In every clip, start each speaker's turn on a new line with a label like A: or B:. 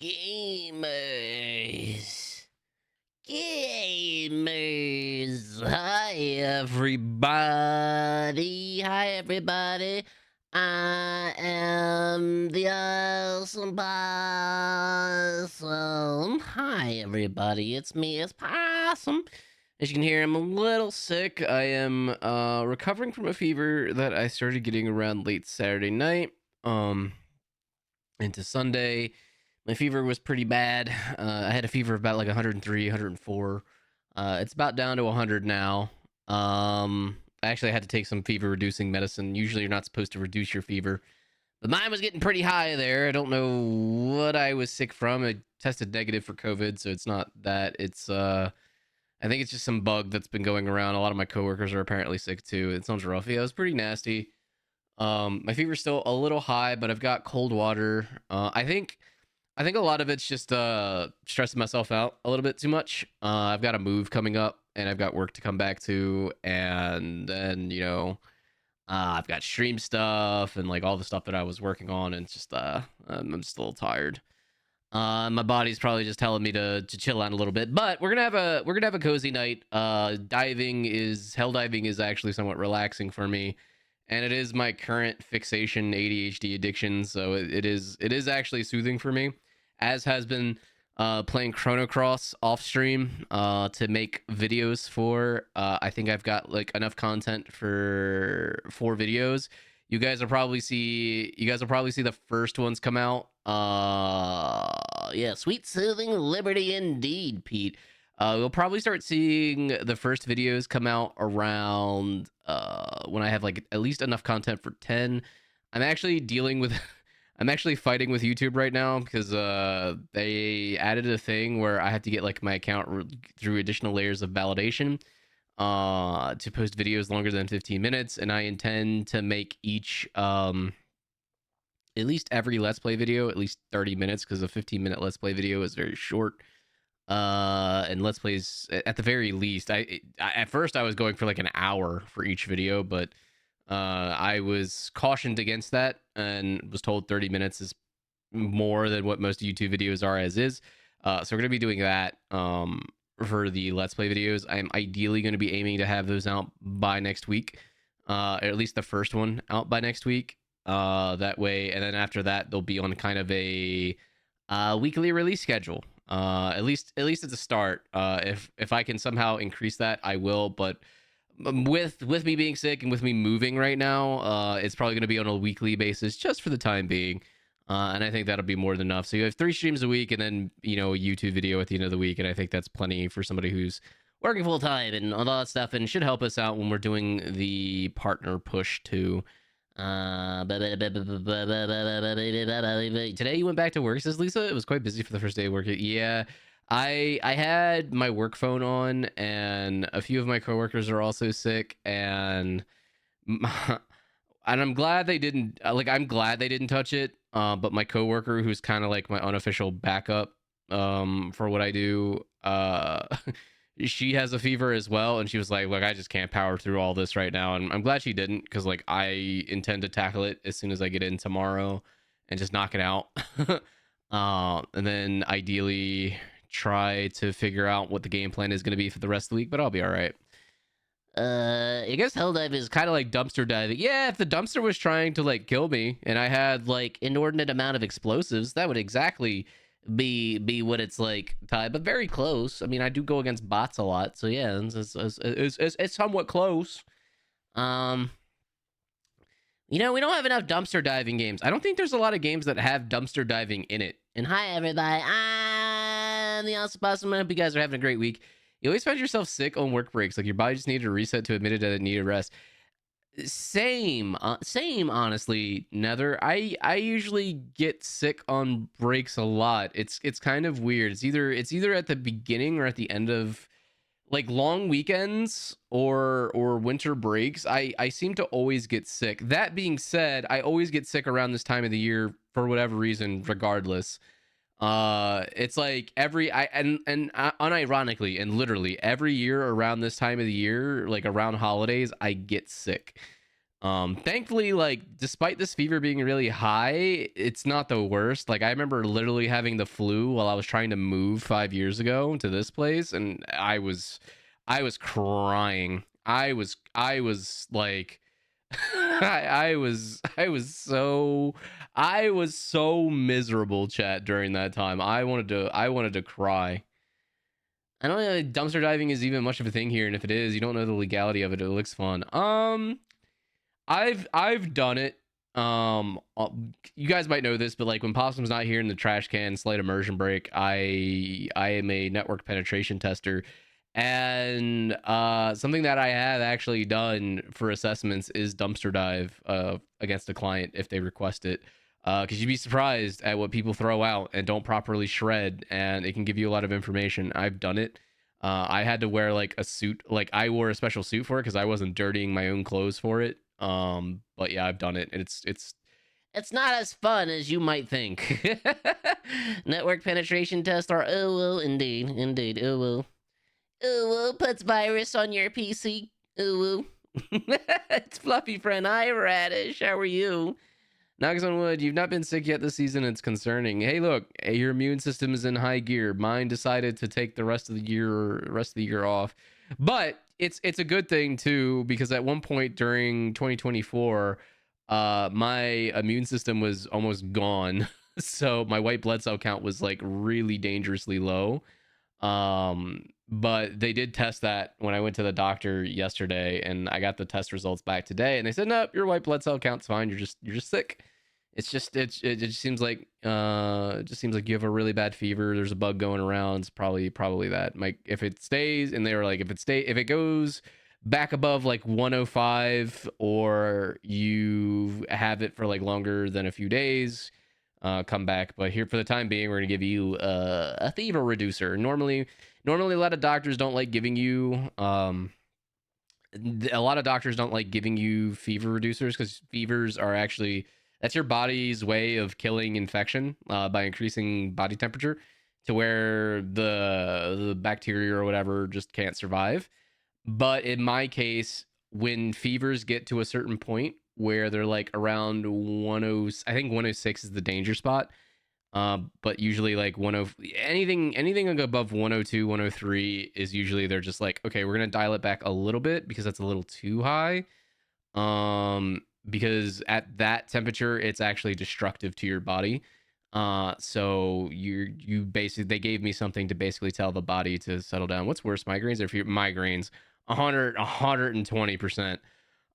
A: Gamers. Gamers. Hi, everybody. Hi, everybody. I am the AwsmPwsm. Hi, everybody. It's me, it's Possum. As you can hear, I'm a little sick. I am recovering from a fever that I started getting around late Saturday night into Sunday. My fever was pretty bad. I had a fever of about like 103, 104. It's about down to 100 now. I actually had to take some fever reducing medicine. Usually you're not supposed to reduce your fever, but mine was getting pretty high there. I don't know what I was sick from. I tested negative for COVID, so it's not that. It's I think it's just some bug that's been going around. A lot of my coworkers are apparently sick too. It sounds rough. Yeah, it was pretty nasty. My fever's still a little high, but I've got cold water. I think a lot of it's just stressing myself out a little bit too much. I've got a move coming up, and I've got work to come back to, and then I've got stream stuff and like all the stuff that I was working on, and it's just I'm just a little tired. My body's probably just telling me to chill out a little bit, but we're gonna have a cozy night. Hell diving is actually somewhat relaxing for me, and it is my current fixation ADHD addiction, so it is actually soothing for me, as has been playing Chrono Cross off stream to make videos for. I think I've got like enough content for 4 videos. You guys will probably see the first ones come out. Yeah, sweet soothing liberty indeed, Pete. We'll probably start seeing the first videos come out around when I have like at least enough content for 10. I'm actually dealing with I'm actually fighting with YouTube right now because they added a thing where I have to get like my account through additional layers of validation to post videos longer than 15 minutes, and I intend to make each at least every let's play video at least 30 minutes, because a 15-minute let's play video is very short. And let's plays at the very least, at first I was going for like an hour for each video, but I was cautioned against that and was told 30 minutes is more than what most YouTube videos are as is. So we're gonna be doing that for the let's play videos. I'm ideally going to be aiming to have those out by next week, or at least the first one out by next week. That way, and then after that they'll be on kind of a weekly release schedule. At least at the start. If I can somehow increase that, I will. But with me being sick and with me moving right now, it's probably going to be on a weekly basis just for the time being. And I think that'll be more than enough. So you have 3 streams a week, and then a YouTube video at the end of the week, and I think that's plenty for somebody who's working full time and all that stuff, and should help us out when we're doing the partner push too. Today you went back to work, says Lisa. It was quite busy for the first day of work. Yeah, I had my work phone on, and a few of my coworkers are also sick, and I'm glad they didn't touch it. But my coworker, who's kind of like my unofficial backup for what I do, she has a fever as well, and she was like, look, I just can't power through all this right now. And I'm glad she didn't, because like I intend to tackle it as soon as I get in tomorrow and just knock it out. And then ideally try to figure out what the game plan is going to be for the rest of the week, but I'll be all right. I guess Helldive is kind of like dumpster diving. Yeah, if the dumpster was trying to like kill me and I had like inordinate amount of explosives, that would exactly be what it's like, Ty, but very close. I mean, I do go against bots a lot, so yeah, it's somewhat close. We don't have enough dumpster diving games. I don't think there's a lot of games that have dumpster diving in it. And hi, everybody. I'm the AwsmPwsm. I hope you guys are having a great week. You always find yourself sick on work breaks, like your body just needed a reset to admit it that it needed rest. Same, honestly, Nether. I usually get sick on breaks a lot. It's kind of weird. It's either at the beginning or at the end of like long weekends or winter breaks. I seem to always get sick. That being said, I always get sick around this time of the year for whatever reason, regardless. It's like unironically and literally every year around this time of the year, like around holidays, I get sick. Thankfully, like, despite this fever being really high, it's not the worst. Like, I remember literally having the flu while I was trying to move 5 years ago to this place, and I was crying. I was like, I was so miserable, chat, during that time. I wanted to cry. I don't know if dumpster diving is even much of a thing here, and if it is, you don't know the legality of it. It looks fun. I've done it. You guys might know this, but like when Possum's not here in the trash can slight immersion break, I am a network penetration tester, and something that I have actually done for assessments is dumpster dive against a client if they request it. Because you'd be surprised at what people throw out and don't properly shred, and it can give you a lot of information. I've done it. I had to wear like a suit, like I wore a special suit for it because I wasn't dirtying my own clothes for it. But yeah, I've done it, and it's not as fun as you might think. Network penetration test, or oh well, indeed, oh well. Puts virus on your PC. Ooh. It's Fluffy Friend. Hi, Radish. How are you? Knocks on wood. You've not been sick yet this season. It's concerning. Hey, look, your immune system is in high gear. Mine decided to take the rest of the year off, but it's a good thing too, because at one point during 2024, my immune system was almost gone. So my white blood cell count was like really dangerously low. But they did test that when I went to the doctor yesterday, and I got the test results back today, and they said, nope, your white blood cell count's fine. You're just sick. It just seems like you have a really bad fever. There's a bug going around. It's probably that. Like, if it stays, and they were like, if it goes back above like 105, or you have it for like longer than a few days, come back. But here, for the time being, we're gonna give you a fever reducer. Normally a lot of doctors don't like giving you fever reducers, because fevers are actually, that's your body's way of killing infection by increasing body temperature to where the bacteria or whatever just can't survive. But in my case, when fevers get to a certain point where they're like around 10, I think 106 is the danger spot. But usually like anything like above 102, 103 is usually, they're just like, okay, we're gonna dial it back a little bit because that's a little too high. Because at that temperature, it's actually destructive to your body. So you basically, they gave me something to basically tell the body to settle down. What's worse, migraines or migraines? 120%.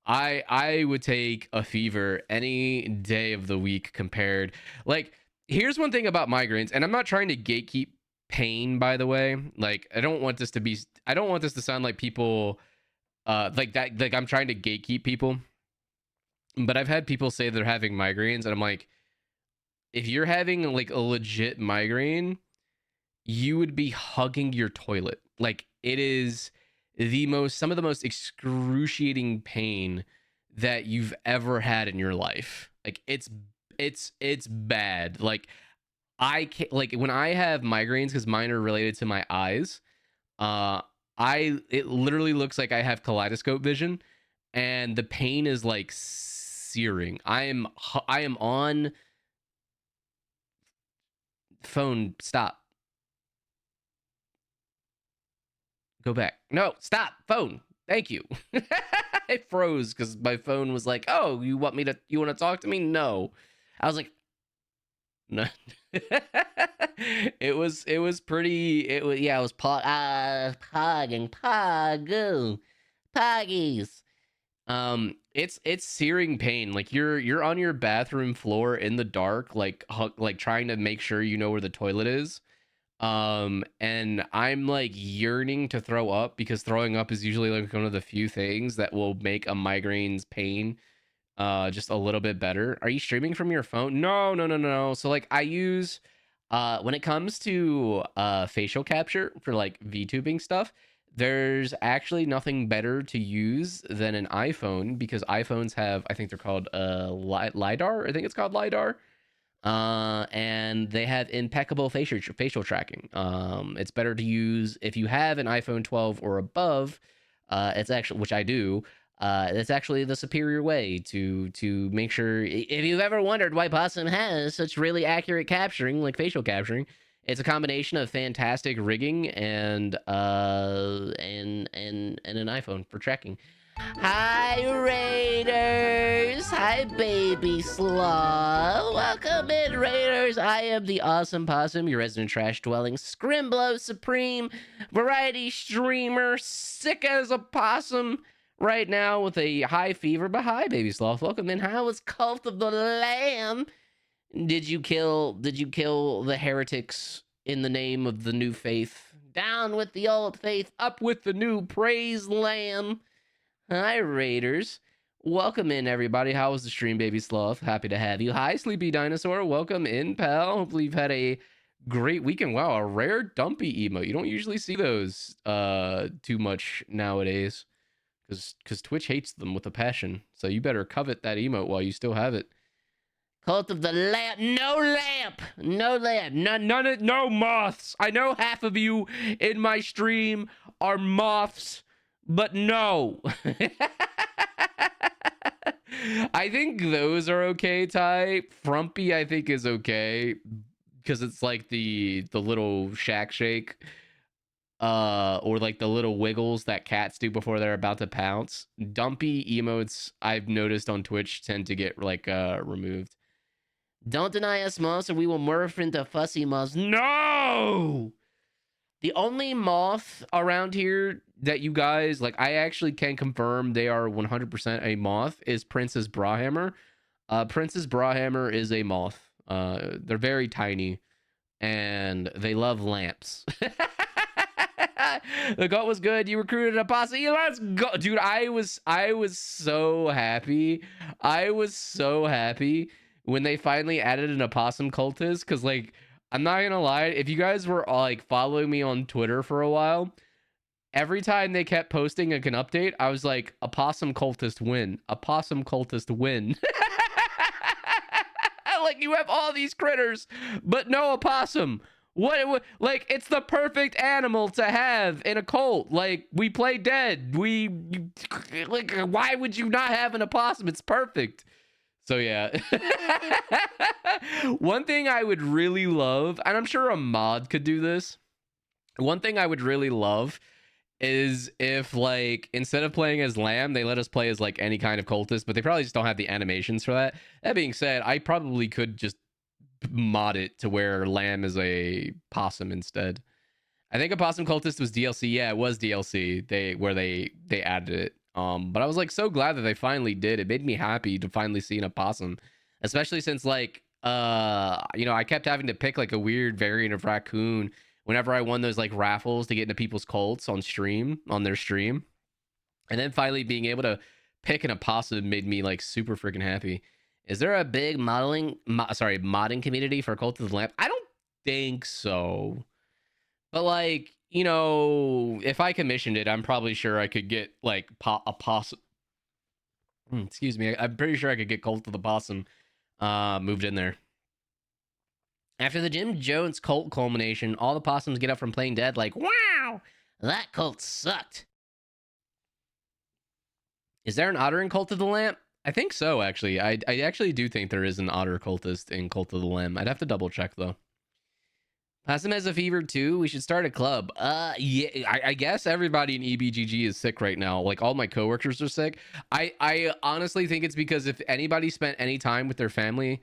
A: I would take a fever any day of the week compared. Like, here's one thing about migraines, and I'm not trying to gatekeep pain, by the way. Like, I don't want this to sound like people like that, like I'm trying to gatekeep people. But I've had people say they're having migraines, and I'm like, if you're having like a legit migraine, you would be hugging your toilet. Like, it is some of the most excruciating pain that you've ever had in your life. Like, it's bad. Like, I can't, like, when I have migraines, because mine are related to my eyes, it literally looks like I have kaleidoscope vision, and the pain is like searing. I am on phone. Stop. Go back. No, stop. Phone. Thank you. I froze because my phone was like, oh, you want to talk to me? No. I was like, no. It was pretty, it was pogging, poggies. It's searing pain. Like, you're on your bathroom floor in the dark, like trying to make sure you know where the toilet is. And I'm like yearning to throw up, because throwing up is usually like one of the few things that will make a migraine's pain just a little bit better. Are you streaming from your phone? No. So like, I use when it comes to facial capture for like VTubing stuff, there's actually nothing better to use than an iPhone, because iPhones have, I think they're called LiDAR. I think it's called LiDAR. And they have impeccable facial tracking. It's better to use if you have an iPhone 12 or above. It's actually, which I do. That's actually the superior way to make sure. If you've ever wondered why Possum has such really accurate capturing, like facial capturing, it's a combination of fantastic rigging and an iPhone for tracking. Hi, Raiders! Hi, baby sloth! Welcome in, Raiders! I am the AwsmPwsm, your resident trash-dwelling, Scrimblow Supreme, variety streamer, sick as a possum right now with a high fever. But hi, baby sloth, welcome in. How was Cult of the Lamb? Did you kill the heretics in the name of the new faith? Down with the old faith, up with the new, praise Lamb! Hi, Raiders. Welcome in, everybody. How was the stream, baby sloth? Happy to have you. Hi, Sleepy Dinosaur. Welcome in, pal. Hopefully you've had a great weekend. Wow, a rare dumpy emote. You don't usually see those too much nowadays because Twitch hates them with a passion. So you better covet that emote while you still have it. Cult of the Lamp. No lamp. No lamp. No moths. I know half of you in my stream are moths, but no. I think those are okay, Ty. Frumpy, I think, is okay because it's like the little shack shake, or like the little wiggles that cats do before they're about to pounce. Dumpy emotes, I've noticed on Twitch, tend to get like removed. Don't deny us moths or we will morph into fussy moths. No! The only moth around here that you guys, like, I actually can confirm they are 100% a moth is Princess Brawhammer. Princess Brawhammer is a moth. They're very tiny, and they love lamps. The goat was good. You recruited a posse. Let's go. Dude, I was so happy. I was so happy when they finally added an opossum cultist, because, like, I'm not gonna lie, if you guys were like following me on Twitter for a while, every time they kept posting like an update, I was like, opossum cultist win, opossum cultist win. Like, you have all these critters, but no opossum. What, like, it's the perfect animal to have in a cult. Like, we play dead. Like, why would you not have an opossum? It's perfect. So yeah. One thing I would really love, and I'm sure a mod could do this, one thing I would really love is if, like, instead of playing as Lamb, they let us play as like any kind of cultist, but they probably just don't have the animations for that. That being said, I probably could just mod it to where Lamb is a possum instead. I think a possum cultist was DLC. Yeah, it was DLC. They added it. But I was like so glad that they finally did. It made me happy to finally see an opossum, especially since, like, I kept having to pick like a weird variant of raccoon whenever I won those like raffles to get into people's cults on their stream, and then finally being able to pick an opossum made me like super freaking happy. Is there a big modding community for Cult of the Lamp? I don't think so. But, like, if I commissioned it, I'm probably sure I could get, like, a possum. Excuse me. I'm pretty sure I could get Cult of the Possum moved in there. After the Jim Jones cult culmination, all the possums get up from playing dead like, wow, that cult sucked. Is there an otter in Cult of the Lamp? I think so, actually. I actually do think there is an otter cultist in Cult of the Lamb. I'd have to double check, though. Possum has a fever too. We should start a club. Yeah, I guess everybody in EBGG is sick right now. Like, all my coworkers are sick. I honestly think it's because if anybody spent any time with their family,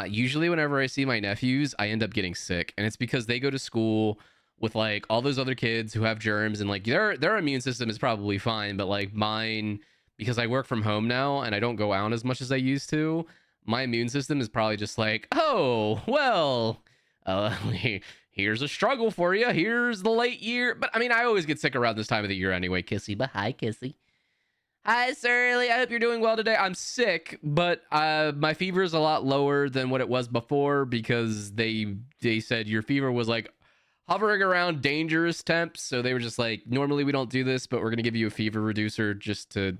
A: usually whenever I see my nephews, I end up getting sick, and it's because they go to school with like all those other kids who have germs, and like their immune system is probably fine, but like mine, because I work from home now and I don't go out as much as I used to, my immune system is probably just like, oh well. Here's a struggle for you. Here's the late year. But I mean, I always get sick around this time of the year anyway. Kissy, but hi, Kissy. Hi, Surly. I hope you're doing well today. I'm sick, but my fever is a lot lower than what it was before because they said your fever was like hovering around dangerous temps. So they were just like, normally we don't do this, but we're gonna give you a fever reducer just to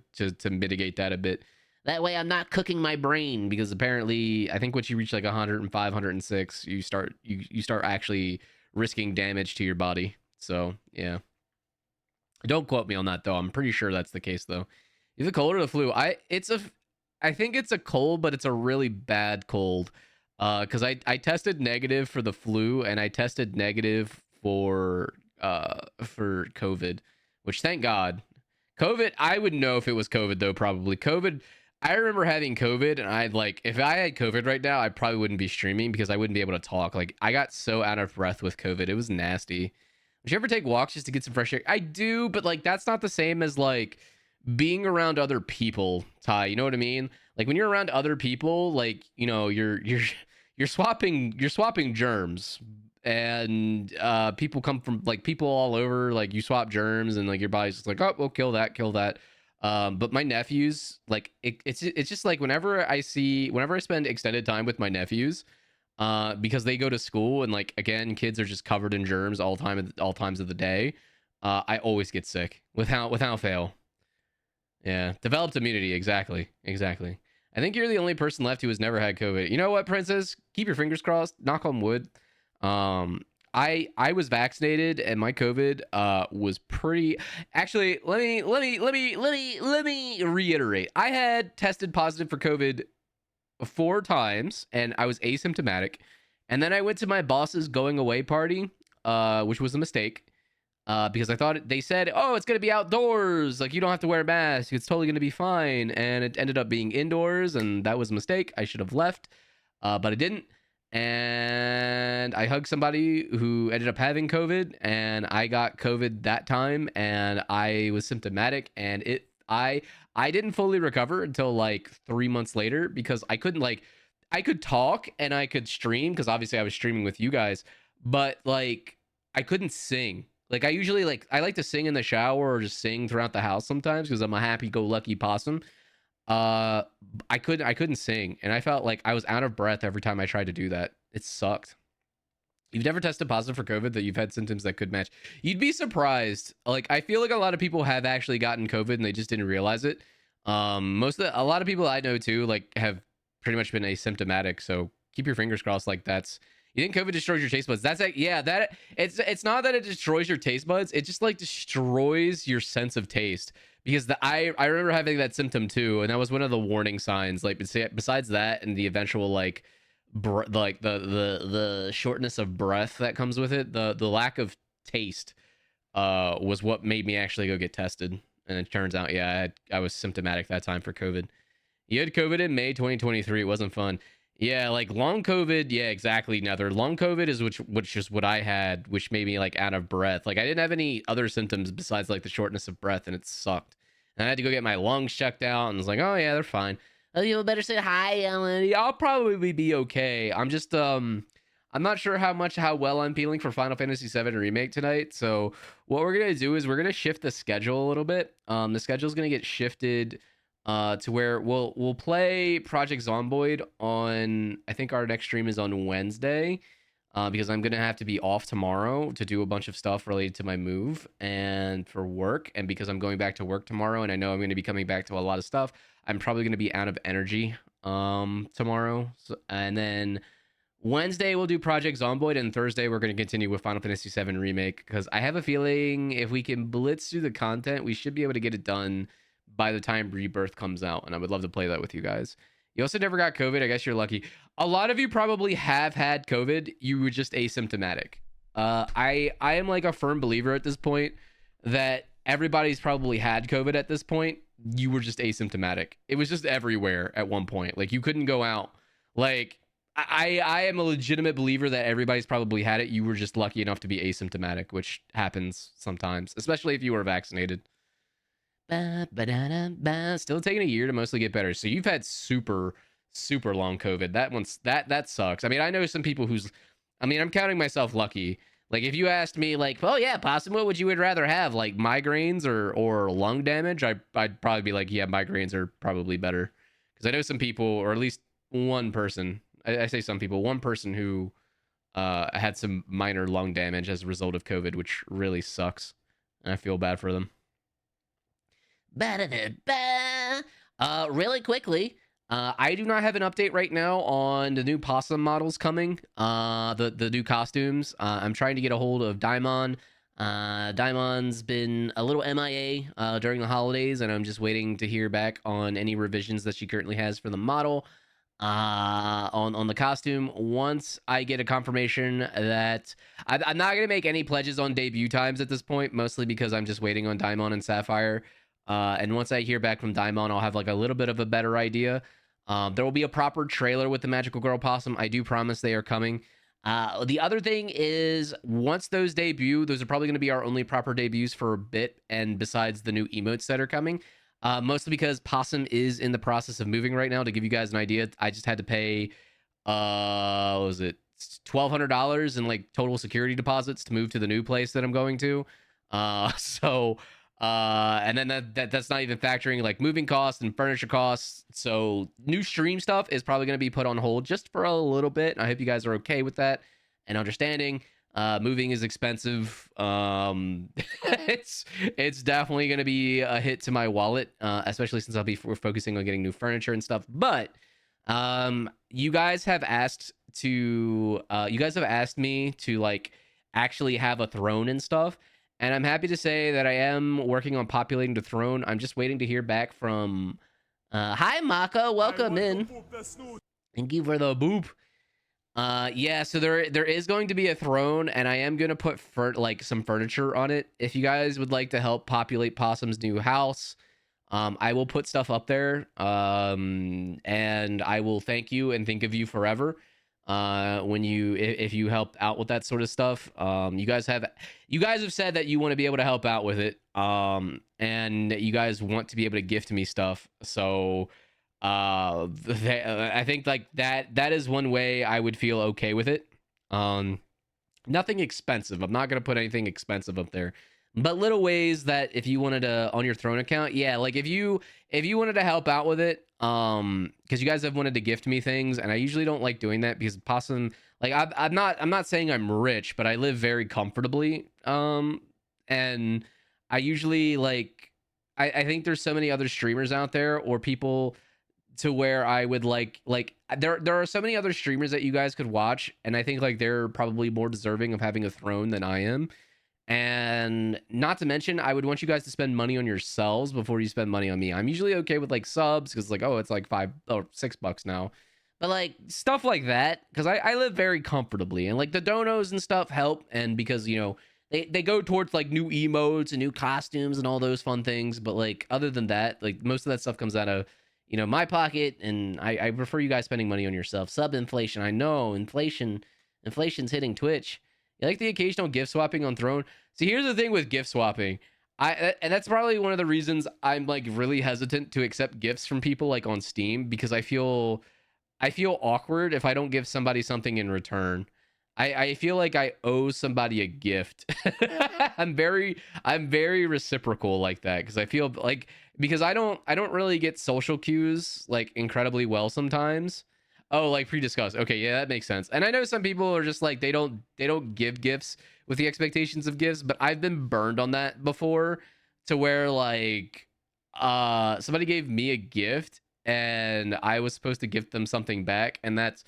A: mitigate that a bit. That way I'm not cooking my brain, because apparently I think once you reach like 105, 106, you start actually risking damage to your body. So, yeah. Don't quote me on that, though. I'm pretty sure that's the case, though. You have a cold or the flu? I think it's a cold, but it's a really bad cold. Because I tested negative for the flu and I tested negative for COVID, which thank God. COVID, I would know if it was COVID though, probably. COVID, I remember having COVID and I'd like, if I had COVID right now, I probably wouldn't be streaming because I wouldn't be able to talk. Like, I got so out of breath with COVID. It was nasty. Would you ever take walks just to get some fresh air? I do, but like, that's not the same as like being around other people, Ty. You know what I mean? Like, when you're around other people, like, you know, you're swapping germs, and people come from like people all over, like you swap germs and like your body's just like, oh, we'll kill that. But my nephews, like it's just like whenever I spend extended time with my nephews, because they go to school and like again kids are just covered in germs all times of the day, I always get sick without fail. Yeah, developed immunity. Exactly. I think you're the only person left who has never had COVID. You know what, Princess? Keep your fingers crossed. Knock on wood. I was vaccinated and my COVID was pretty. Actually, let me reiterate. I had tested positive for COVID 4 times and I was asymptomatic. And then I went to my boss's going away party, which was a mistake. Because I thought they said, oh, it's going to be outdoors. Like, you don't have to wear a mask. It's totally going to be fine. And it ended up being indoors. And that was a mistake. I should have left. But I didn't. And I hugged somebody who ended up having COVID. And I got COVID that time. And I was symptomatic. And I didn't fully recover until like 3 months later. Because I couldn't like, I could talk and I could stream. Because obviously I was streaming with you guys. But like, I couldn't sing. Like, I usually I like to sing in the shower or just sing throughout the house sometimes because I'm a happy-go-lucky possum. I couldn't sing, and I felt like I was out of breath every time I tried to do that. It sucked. You've never tested positive for COVID that you've had symptoms that could match? You'd be surprised. Like, I feel like a lot of people have actually gotten COVID and they just didn't realize it. A lot of people I know too, like, have pretty much been asymptomatic. So keep your fingers crossed. Like, you think COVID destroys your taste buds? That's like, yeah, that it's not that it destroys your taste buds. It just like destroys your sense of taste. Because I remember having that symptom too, and that was one of the warning signs. Like, besides that and the eventual like the shortness of breath that comes with it, the lack of taste was what made me actually go get tested. And it turns out, yeah, I was symptomatic that time for COVID. You had COVID in May 2023. It wasn't fun. Yeah, like long COVID. Yeah, exactly. Nether. Long COVID is which is what I had, which made me like out of breath. Like, I didn't have any other symptoms besides like the shortness of breath, and it sucked. And I had to go get my lungs checked out, and I was like, oh yeah, they're fine. Oh, you better say hi, Ellen. I'll probably be okay. I'm just I'm not sure how well I'm feeling for Final Fantasy VII Remake tonight. So what we're gonna do is we're gonna shift the schedule a little bit. The schedule's gonna get shifted to where we'll play Project Zomboid on, I think our next stream is on Wednesday, because I'm gonna have to be off tomorrow to do a bunch of stuff related to my move and for work, and because I'm going back to work tomorrow and I know I'm going to be coming back to a lot of stuff, I'm probably going to be out of energy tomorrow. And then Wednesday we'll do Project Zomboid, and Thursday we're going to continue with Final Fantasy VII Remake, because I have a feeling if we can blitz through the content, we should be able to get it done by the time Rebirth comes out, and I would love to play that with you guys. You also never got COVID. I guess you're lucky. A lot of you probably have had COVID. You were just asymptomatic. I am like a firm believer at this point that everybody's probably had COVID at this point. You were just asymptomatic. It was just everywhere at one point. Like, you couldn't go out. Like, I am a legitimate believer that everybody's probably had it. You were just lucky enough to be asymptomatic, which happens sometimes, especially if you were vaccinated. Still taking a year to mostly get better. So you've had super long COVID. That sucks. I mean, I know some people I'm counting myself lucky. Like, if you asked me, like, oh yeah, Possum, what would you rather have, like migraines or lung damage? I'd probably be like, yeah, migraines are probably better, because I know some people, or at least one person. I say some people, one person who had some minor lung damage as a result of COVID, which really sucks, and I feel bad for them. Really quickly, I do not have an update right now on the new possum models coming, the new costumes. I'm trying to get a hold of Daimon. Daimon's been a little MIA during the holidays, and I'm just waiting to hear back on any revisions that she currently has for the model on the costume. Once I get a confirmation that I'm not gonna make any pledges on debut times at this point, mostly because I'm just waiting on Daimon and Sapphire. And once I hear back from Daimon, I'll have like a little bit of a better idea. There will be a proper trailer with the Magical Girl Possum. I do promise they are coming. The other thing is, once those debut, those are probably going to be our only proper debuts for a bit, and besides the new emotes that are coming, mostly because Possum is in the process of moving right now. To give you guys an idea, I just had to pay, what was it, $1,200 in like total security deposits to move to the new place that I'm going to. And then that's not even factoring like moving costs and furniture costs. So new stream stuff is probably going to be put on hold just for a little bit. I hope you guys are okay with that and understanding. Moving is expensive. It's definitely going to be a hit to my wallet, especially since we're focusing on getting new furniture and stuff. But you guys have asked me to like actually have a throne and stuff. And I'm happy to say that I am working on populating the throne. I'm just waiting to hear back from... hi, Maka. Welcome in. Thank you for the boop. Yeah, so there is going to be a throne, and I am going to put like some furniture on it. If you guys would like to help populate Possum's new house, I will put stuff up there. And I will thank you and think of you forever. If you help out with that sort of stuff. You guys have said that you want to be able to help out with it, and you guys want to be able to gift me stuff. So I think like that is one way I would feel okay with it. Nothing expensive. I'm not gonna put anything expensive up there, but little ways that if you wanted to on your throne account, yeah, like if you wanted to help out with it, because you guys have wanted to gift me things, and I usually don't like doing that because Possum, like I'm not saying I'm rich, but I live very comfortably, and I usually like I think there's so many other streamers out there or people to where I would like there are so many other streamers that you guys could watch, and I think like they're probably more deserving of having a throne than I am. And not to mention, I would want you guys to spend money on yourselves before you spend money on me. I'm usually okay with like subs because like, oh, it's like $5 or $6 now, but like stuff like that, because I live very comfortably, and like the donos and stuff help, and because you know they go towards like new emotes and new costumes and all those fun things. But like other than that, like most of that stuff comes out of my pocket, and I prefer you guys spending money on yourself. Sub inflation, I know inflation's hitting Twitch. You like the occasional gift swapping on Throne? See, here's the thing with gift swapping. And that's probably one of the reasons I'm like really hesitant to accept gifts from people like on Steam, because I feel awkward if I don't give somebody something in return. I feel like I owe somebody a gift. I'm very reciprocal like that, because I feel like, because I don't really get social cues like incredibly well sometimes. Oh, like pre-discussed. Okay, yeah, that makes sense. And I know some people are just like they don't give gifts with the expectations of gifts, but I've been burned on that before, to where like somebody gave me a gift and I was supposed to gift them something back, and that's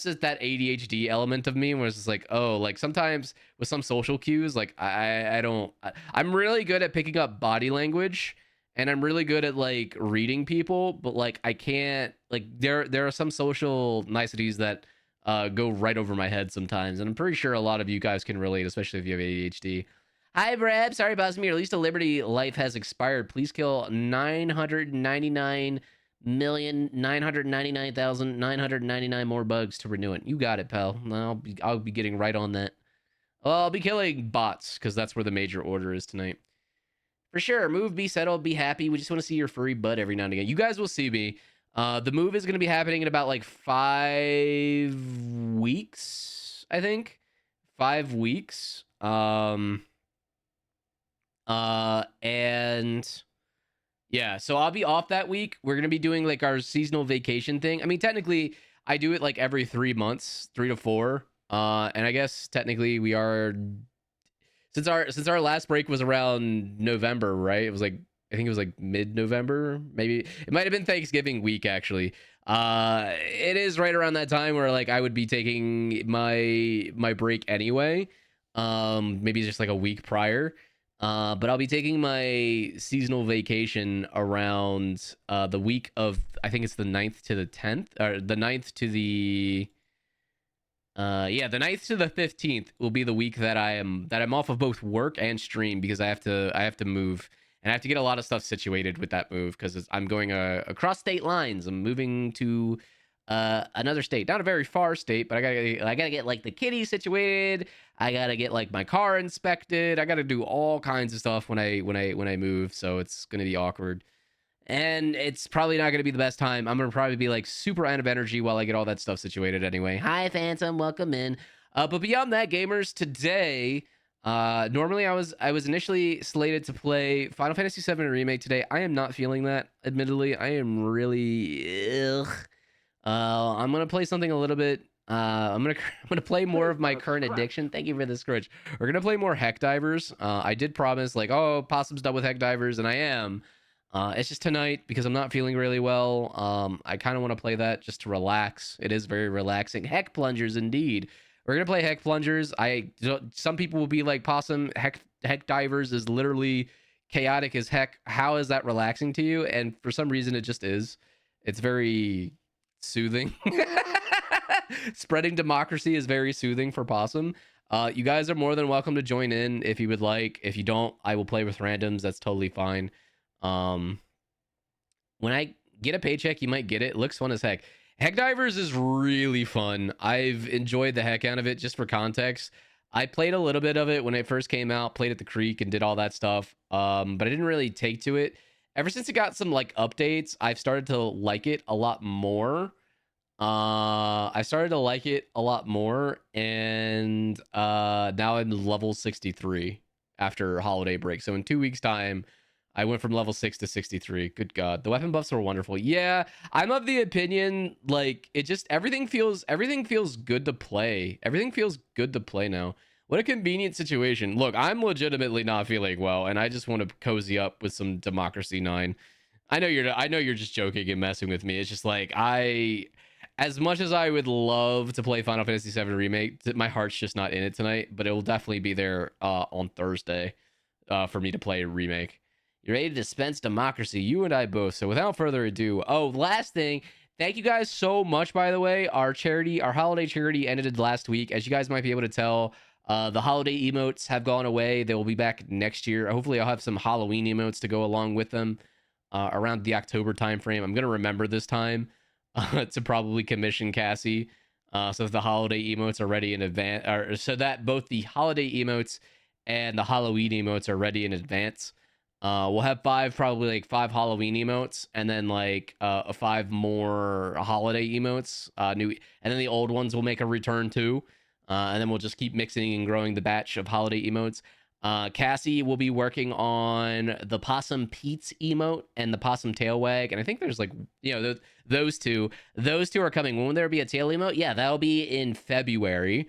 A: just that ADHD element of me where it's just like, oh, like sometimes with some social cues, like I'm really good at picking up body language, and I'm really good at like reading people, but like I can't, like there are some social niceties that go right over my head sometimes, and I'm pretty sure a lot of you guys can relate, especially if you have ADHD. Hi, Brad. Sorry, Bosmir. At least a Liberty life has expired. Please kill 999,999,999 more bugs to renew it. You got it, pal. I'll be getting right on that. I'll be killing bots, because that's where the major order is tonight. For sure. Move, be settled, be happy. We just want to see your furry butt every now and again. You guys will see me. The move is going to be happening in about like 5 weeks, I think. 5 weeks. And yeah, so I'll be off that week. We're going to be doing like our seasonal vacation thing. I mean, technically I do it like every 3 months, 3 to 4. And I guess technically we are, since our last break was around November, right? It was like, I think it was like mid-November, maybe. It might have been Thanksgiving week, actually. It is right around that time where like I would be taking my break anyway. maybe just like a week prior. But I'll be taking my seasonal vacation around the week of, I think it's the 9th to the 10th, or the 9th to the yeah, the 9th to the 15th will be the week that I'm off of both work and stream, because I have to move, and I have to get a lot of stuff situated with that move, because I'm going across state lines. I'm moving to another state, not a very far state, but I gotta get like the kitty situated. I gotta get like my car inspected. I gotta do all kinds of stuff when I move, so it's gonna be awkward. And it's probably not going to be the best time. I'm going to probably be like super out of energy while I get all that stuff situated anyway. Hi, Phantom. Welcome in. But beyond that, gamers, today, normally I was initially slated to play Final Fantasy VII Remake today. I am not feeling that, admittedly. I am really... Ugh. I'm going to play something a little bit... I'm gonna play more of my current addiction. Thank you for the scourge. We're gonna play more Helldivers. I did promise, like, oh, Possum's done with Helldivers, and I am. It's just tonight because I'm not feeling really well. I kind of want to play that just to relax. It is very relaxing. Heck plungers, indeed. We're gonna play heck plungers. Some people will be like, Possum, heck divers is literally chaotic as heck. How is that relaxing to you? And for some reason, it just is. It's very soothing. Spreading democracy is very soothing for Possum. You guys are more than welcome to join in if you would like. If you don't, I will play with randoms. That's totally fine. When I get a paycheck, you might get it. It looks fun as heck. Helldivers is really fun. I've enjoyed the heck out of it. Just for context, I played a little bit of it when it first came out, played at the creek and did all that stuff. But I didn't really take to it. Ever since it got some like updates, I've started to like it a lot more. I started to like it a lot more, and now I'm level 63 after holiday break. So in 2 weeks time, I went from level 6 to 63. Good God. The weapon buffs are wonderful. Yeah, I'm of the opinion, like, it just, everything feels good to play. Everything feels good to play now. What a convenient situation. Look, I'm legitimately not feeling well, and I just want to cozy up with some Democracy 9. I know you're just joking and messing with me. It's just like, as much as I would love to play Final Fantasy VII Remake, my heart's just not in it tonight, but it will definitely be there on Thursday for me to play Remake. You're ready to dispense democracy, you and I both. So without further ado, last thing, thank you guys so much, by the way. Our holiday charity ended last week. As you guys might be able to tell, the holiday emotes have gone away. They will be back next year. Hopefully I'll have some Halloween emotes to go along with them around the October timeframe. I'm going to remember this time to probably commission Cassie. So if the holiday emotes are ready in advance, or so that both the holiday emotes and the Halloween emotes are ready in advance. We'll have five Halloween emotes, and then like 5 more holiday emotes. And then the old ones will make a return too. And then we'll just keep mixing and growing the batch of holiday emotes. Cassie will be working on the Possum Pete's emote and the Possum Tail Wag, and I think there's like, those two are coming. When will there be a tail emote? Yeah, that'll be in February.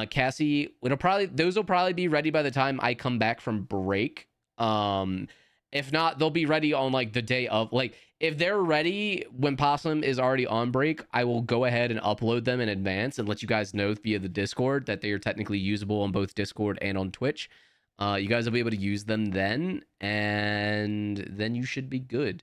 A: Cassie, those will probably be ready by the time I come back from break. If not, they'll be ready on like the day of, like, if they're ready when Possum is already on break, I will go ahead and upload them in advance and let you guys know via the Discord that they are technically usable on both Discord and on Twitch. You guys will be able to use them then, and then you should be good.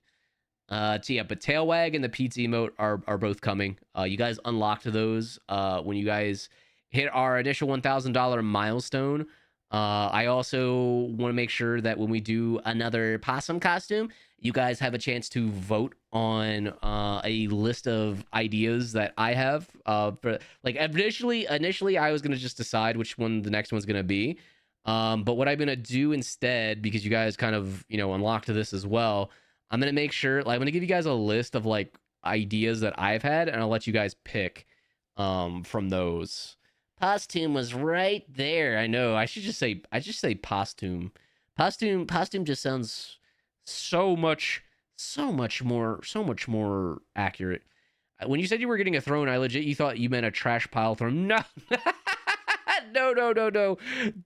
A: But Tailwag and the Pizza emote are both coming. You guys unlocked those when you guys hit our initial $1,000 milestone. I also want to make sure that when we do another possum costume, you guys have a chance to vote on a list of ideas that I have. For like initially, I was gonna just decide which one the next one's gonna be. But what I'm gonna do instead, because you guys kind of unlocked this as well, I'm gonna make sure, like, I'm gonna give you guys a list of like ideas that I've had, and I'll let you guys pick from those. Posthume was right there. I know. I just say posthume. Posthume just sounds so much more accurate. When you said you were getting a throne, I legit you thought you meant a trash pile throne. No. No.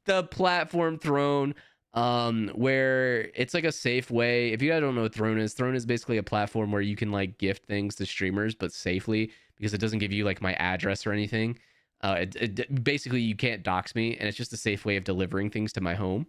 A: The platform throne, where it's like a safe way. If you guys don't know what throne is basically a platform where you can like gift things to streamers, but safely, because it doesn't give you like my address or anything. Basically, you can't dox me, and it's just a safe way of delivering things to my home.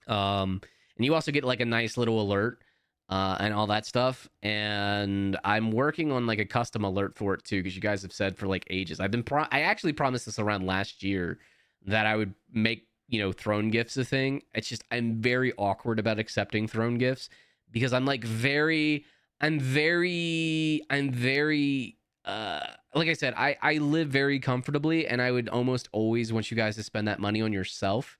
A: And you also get like a nice little alert and all that stuff. And I'm working on like a custom alert for it too, because you guys have said for like ages. I actually promised this around last year that I would make, you know, throne gifts a thing. It's just I'm very awkward about accepting throne gifts because I'm like I'm very like I said, I live very comfortably, and I would almost always want you guys to spend that money on yourself.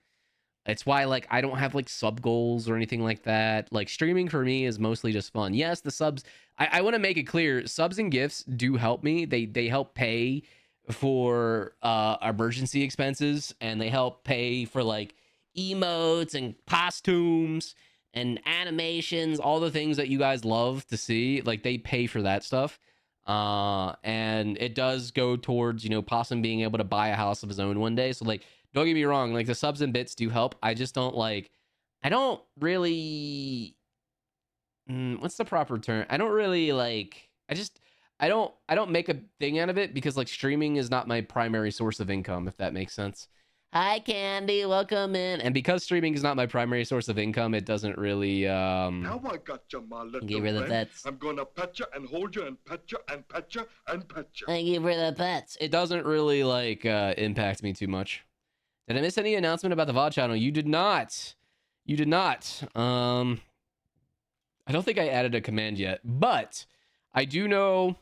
A: It's why like I don't have like sub goals or anything like that. Like streaming for me is mostly just fun. Yes, the subs. I want to make it clear, subs and gifts do help me. They help pay for emergency expenses, and they help pay for like emotes and costumes and animations, all the things that you guys love to see. Like they pay for that stuff. And it does go towards, you know, Possum being able to buy a house of his own one day. So like don't get me wrong, like the subs and bits do help. I just don't like, I don't really, what's the proper term? I don't really like, I don't make a thing out of it because like streaming is not my primary source of income, if that makes sense. Hi Candy, welcome in. And because streaming is not my primary source of income, it doesn't really
B: Now I got you, my little
A: give her the
B: friend.
A: pets.
B: I'm gonna pet you and hold you and pet you and pet you and pet you.
A: Thank you for the pets. It doesn't really like impact me too much. Did I miss any announcement about the VOD channel? You did not. You did not. I don't think I added a command yet, but I do know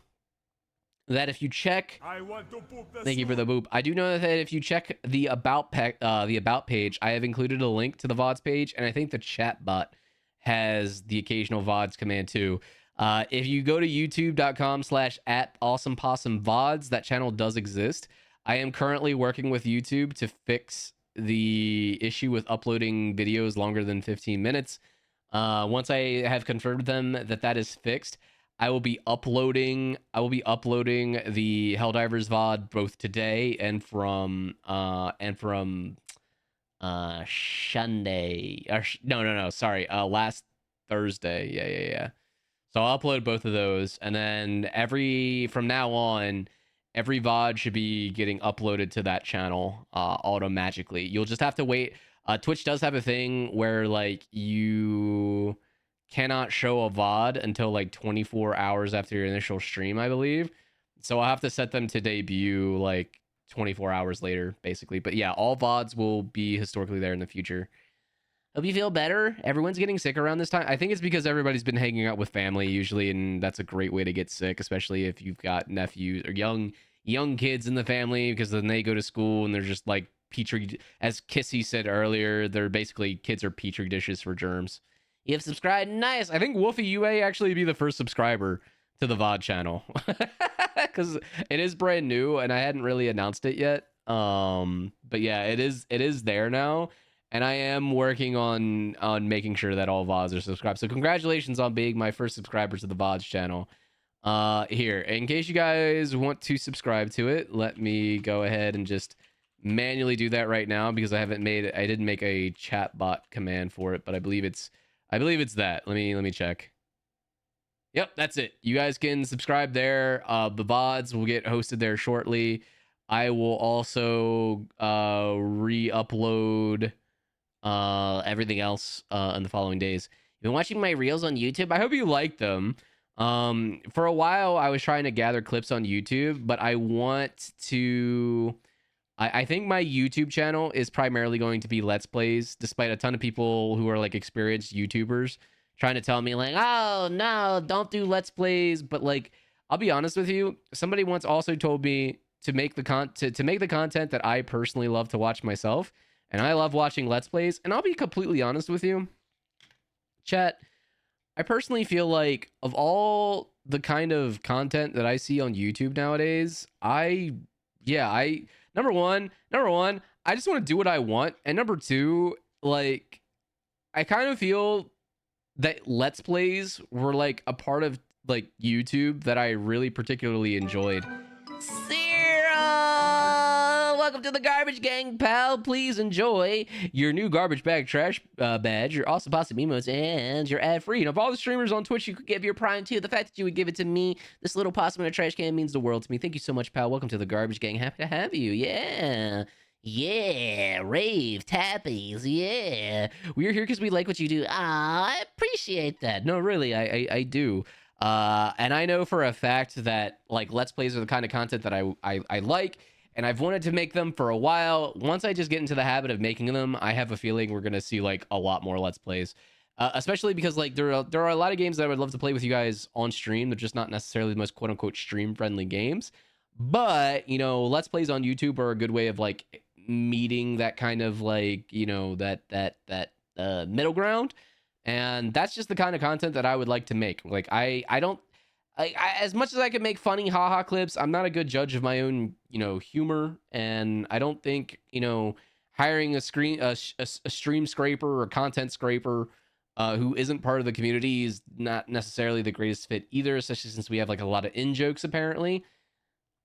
A: that if you check,
C: I want to poop the
A: thank you for the boop. I do know that if you check the about page, I have included a link to the VODs page, and I think the chat bot has the occasional VODs command too. If you go to youtube.com/@AwsmPwsm that channel does exist. I am currently working with YouTube to fix the issue with uploading videos longer than 15 minutes. Once I have confirmed them that is fixed, I will be uploading the Helldivers VOD both today and from Sunday. No, sorry, last Thursday. Yeah. So I'll upload both of those, and then from now on, every VOD should be getting uploaded to that channel automagically. You'll just have to wait. Twitch does have a thing where like you cannot show a VOD until like 24 hours after your initial stream, I believe. So I'll have to set them to debut like 24 hours later, basically. But yeah, all VODs will be historically there in the future. Hope you feel better. Everyone's getting sick around this time. I think it's because everybody's been hanging out with family usually, and that's a great way to get sick, especially if you've got nephews or young kids in the family, because then they go to school and they're just like petri, as Kissy said earlier, they're basically kids are petri dishes for germs. You have subscribed. Nice. I think Wolfie, you may actually be the first subscriber to the VOD channel because it is brand new and I hadn't really announced it yet. But yeah, it is there now. And I am working on making sure that all VODs are subscribed. So congratulations on being my first subscriber to the VODs channel. Here, in case you guys want to subscribe to it, let me go ahead and just manually do that right now because I didn't make a chat bot command for it, but I believe it's that. Let me check. Yep, that's it. You guys can subscribe there. The VODs will get hosted there shortly. I will also re-upload everything else in the following days. You've been watching my reels on YouTube. I hope you like them. For a while I was trying to gather clips on YouTube, but I want to I think my YouTube channel is primarily going to be Let's Plays, despite a ton of people who are like experienced YouTubers trying to tell me like, oh no, don't do Let's Plays. But like, I'll be honest with you, somebody once also told me to make the content that I personally love to watch myself. And I love watching Let's Plays. And I'll be completely honest with you, chat, I personally feel like of all the kind of content that I see on YouTube nowadays, number one, I just want to do what I want. And number two, like, I kind of feel that Let's Plays were like a part of like YouTube that I really particularly enjoyed. Zero! welcome to the Garbage Gang, pal. Please enjoy your new garbage bag trash badge, your AwsmPwsm emotes, and your ad-free. And of all the streamers on Twitch, you could give your Prime to. The fact that you would give it to me, this little possum in a trash can, means the world to me. Thank you so much, pal. Welcome to the Garbage Gang. Happy to have you. Yeah. Yeah, rave tappies. Yeah, we're here because we like what you do. I appreciate that. No, really, I do. And I know for a fact that like Let's Plays are the kind of content that I like, and I've wanted to make them for a while. Once I just get into the habit of making them, I have a feeling we're gonna see like a lot more Let's Plays. Especially because like there are a lot of games that I would love to play with you guys on stream. They're just not necessarily the most quote unquote stream friendly games. But you know, Let's Plays on YouTube are a good way of like meeting that kind of like, you know, that middle ground. And that's just the kind of content that I would like to make. Like I don't as much as I can make funny haha clips, I'm not a good judge of my own, you know, humor. And I don't think, you know, hiring a stream scraper or content scraper who isn't part of the community is not necessarily the greatest fit either, especially since we have like a lot of in-jokes apparently.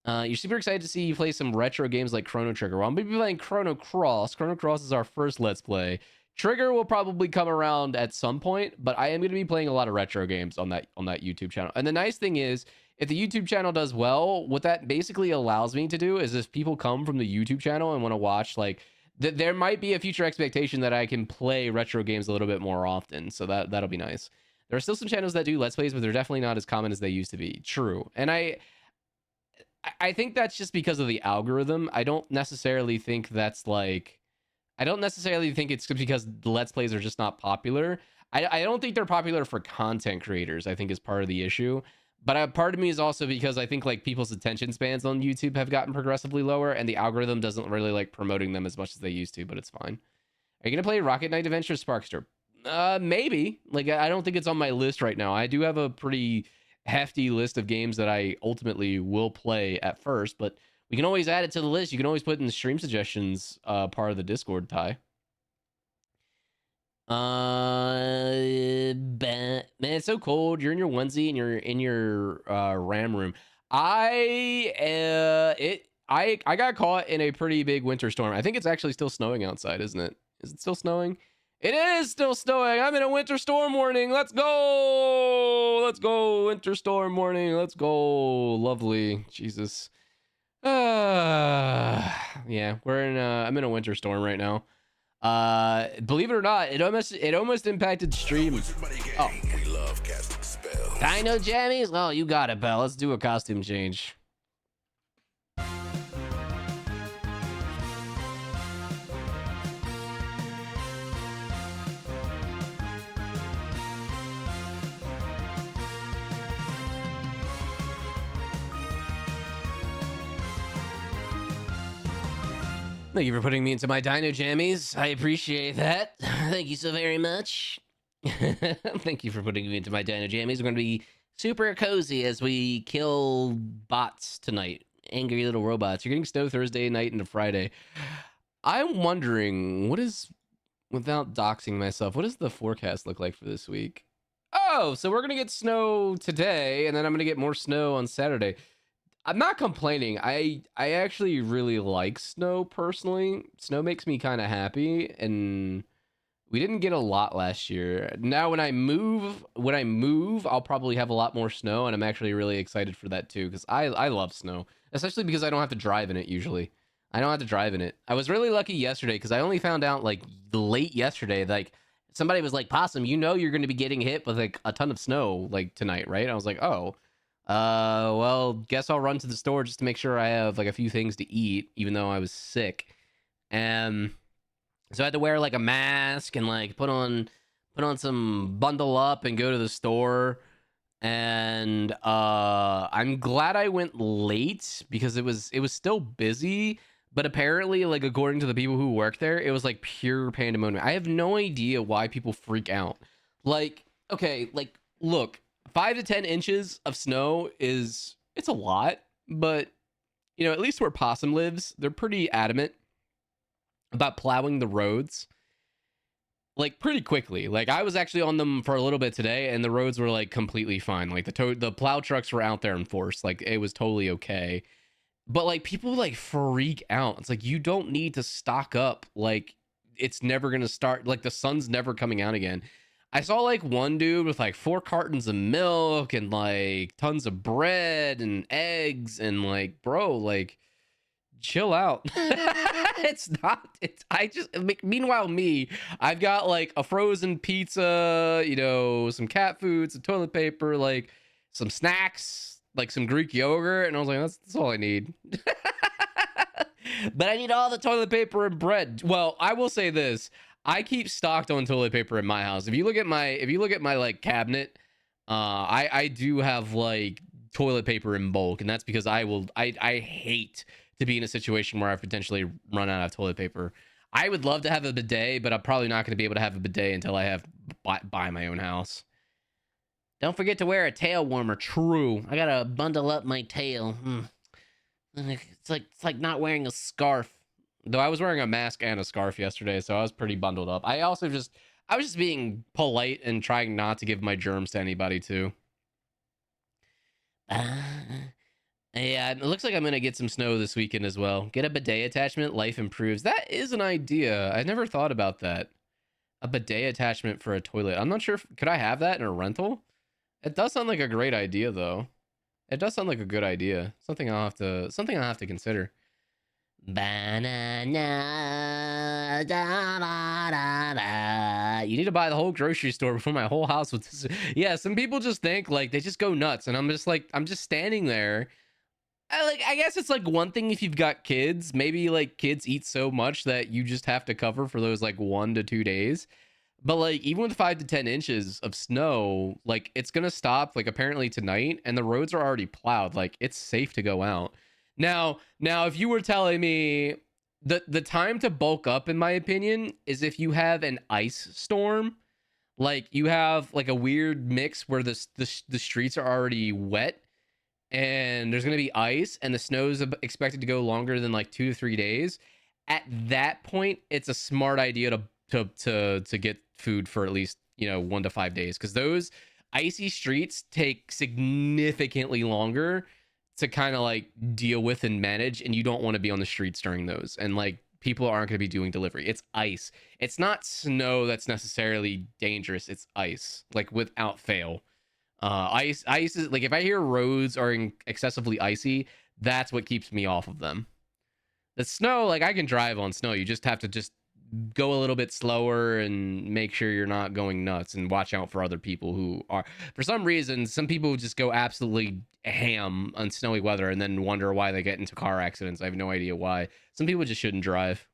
A: You're super excited to see you play some retro games like Chrono Trigger. Well, I'm going to be playing Chrono Cross. Chrono Cross is our first Let's Play. Trigger will probably come around at some point, but I am going to be playing a lot of retro games on that YouTube channel. And the nice thing is, if the YouTube channel does well, what that basically allows me to do is if people come from the YouTube channel and want to watch, like, there might be a future expectation that I can play retro games a little bit more often. So that'll be nice. There are still some channels that do Let's Plays, but they're definitely not as common as they used to be. True. And I think that's just because of the algorithm. I don't necessarily think it's because the Let's Plays are just not popular. I don't think they're popular for content creators, I think is part of the issue. But part of me is also because I think like people's attention spans on YouTube have gotten progressively lower, and the algorithm doesn't really like promoting them as much as they used to, but it's fine. Are you going to play Rocket Knight Adventure Sparkster? Maybe. Like, I don't think it's on my list right now. I do have a pretty hefty list of games that I ultimately will play at first, but we can always add it to the list. You can always put in the stream suggestions part of the Discord, Ty. Man, it's so cold. You're in your onesie and you're in your RAM room. I got caught in a pretty big winter storm. I think it's actually still snowing outside, isn't it? Is it still snowing? It is still snowing. I'm in a winter storm warning. Let's go. Let's go. Winter storm warning. Let's go. Lovely. Jesus. Yeah, I'm in a winter storm right now. Believe it or not, it almost impacted stream. Oh. Dino Jammies? Oh, you got it, pal. Let's do a costume change. Thank you for putting me into my Dino Jammies. I appreciate that. Thank you so very much. Thank you for putting me into my Dino Jammies. We're going to be super cozy as we kill bots tonight. Angry little robots. You're getting snow Thursday night into Friday. I'm wondering, without doxing myself, what does the forecast look like for this week? Oh, so we're going to get snow today, and then I'm going to get more snow on Saturday. I'm not complaining. I actually really like snow personally. Snow makes me kind of happy, and we didn't get a lot last year. Now when I move, I'll probably have a lot more snow, and I'm actually really excited for that too, because I love snow, especially because I don't have to drive in it usually. I don't have to drive in it. I was really lucky yesterday because I only found out like late yesterday, like somebody was like, Possum, you know you're going to be getting hit with like a ton of snow like tonight, right? I was like, oh. Well, guess I'll run to the store just to make sure I have like a few things to eat, even though I was sick. And so I had to wear like a mask and like put on some bundle up and go to the store. And I'm glad I went late because it was still busy, but apparently like according to the people who work there, it was like pure pandemonium. I have no idea why people freak out. Like, okay, like look, 5 to 10 inches of snow it's a lot, but you know, at least where Possum lives, they're pretty adamant about plowing the roads like pretty quickly. Like I was actually on them for a little bit today and the roads were like completely fine. Like the plow trucks were out there in force. Like it was totally okay. But like people like freak out. It's like you don't need to stock up. Like it's never gonna start. Like the sun's never coming out again. I saw like one dude with like 4 cartons of milk and like tons of bread and eggs and like, bro, like chill out. It's not. It's I just. Meanwhile, me, I've got like a frozen pizza, you know, some cat food, some toilet paper, like some snacks, like some Greek yogurt, and I was like, that's all I need. But I need all the toilet paper and bread. Well, I will say this: I keep stocked on toilet paper in my house. If you look at my like cabinet, I do have like toilet paper in bulk, and that's because I hate to be in a situation where I've potentially run out of toilet paper. I would love to have a bidet, but I'm probably not going to be able to have a bidet until I have buy my own house. Don't forget to wear a tail warmer. True. I gotta bundle up my tail. It's like not wearing a scarf. Though I was wearing a mask and a scarf yesterday, so I was pretty bundled up. I was just being polite and trying not to give my germs to anybody too. Yeah, it looks like I'm gonna get some snow this weekend as well. Get a bidet attachment, life improves. That is an idea. I never thought about that. A bidet attachment for a toilet. I'm not sure could I have that in a rental? It does sound like a great idea though. It does sound like a good idea. Something I'll have to consider. Banana, da, da, da, da. You need to buy the whole grocery store before my whole house with this. Yeah, some people just think like they just go nuts, and I'm just standing there. I guess it's like one thing if you've got kids, maybe like kids eat so much that you just have to cover for those like 1 to 2 days. But like even with 5 to 10 inches of snow, like it's gonna stop like apparently tonight, and the roads are already plowed. Like it's safe to go out. Now, if you were telling me the time to bulk up, in my opinion, is if you have an ice storm, like you have like a weird mix where the streets are already wet and there's going to be ice and the snow's expected to go longer than like 2 to 3 days. At that point it's a smart idea to get food for at least 1 to 5 days, because those icy streets take significantly longer to kind of like deal with and manage, and you don't want to be on the streets during those, and like people aren't going to be doing delivery. It's ice. It's not snow that's necessarily dangerous. It's ice, like without fail. Ice is like, if I hear roads are excessively icy, that's what keeps me off of them. The snow, like I can drive on snow. You just have to just go a little bit slower and make sure you're not going nuts, and watch out for other people who are, for some reason, some people just go absolutely ham on snowy weather and then wonder why they get into car accidents. I have no idea why. Some people just shouldn't drive.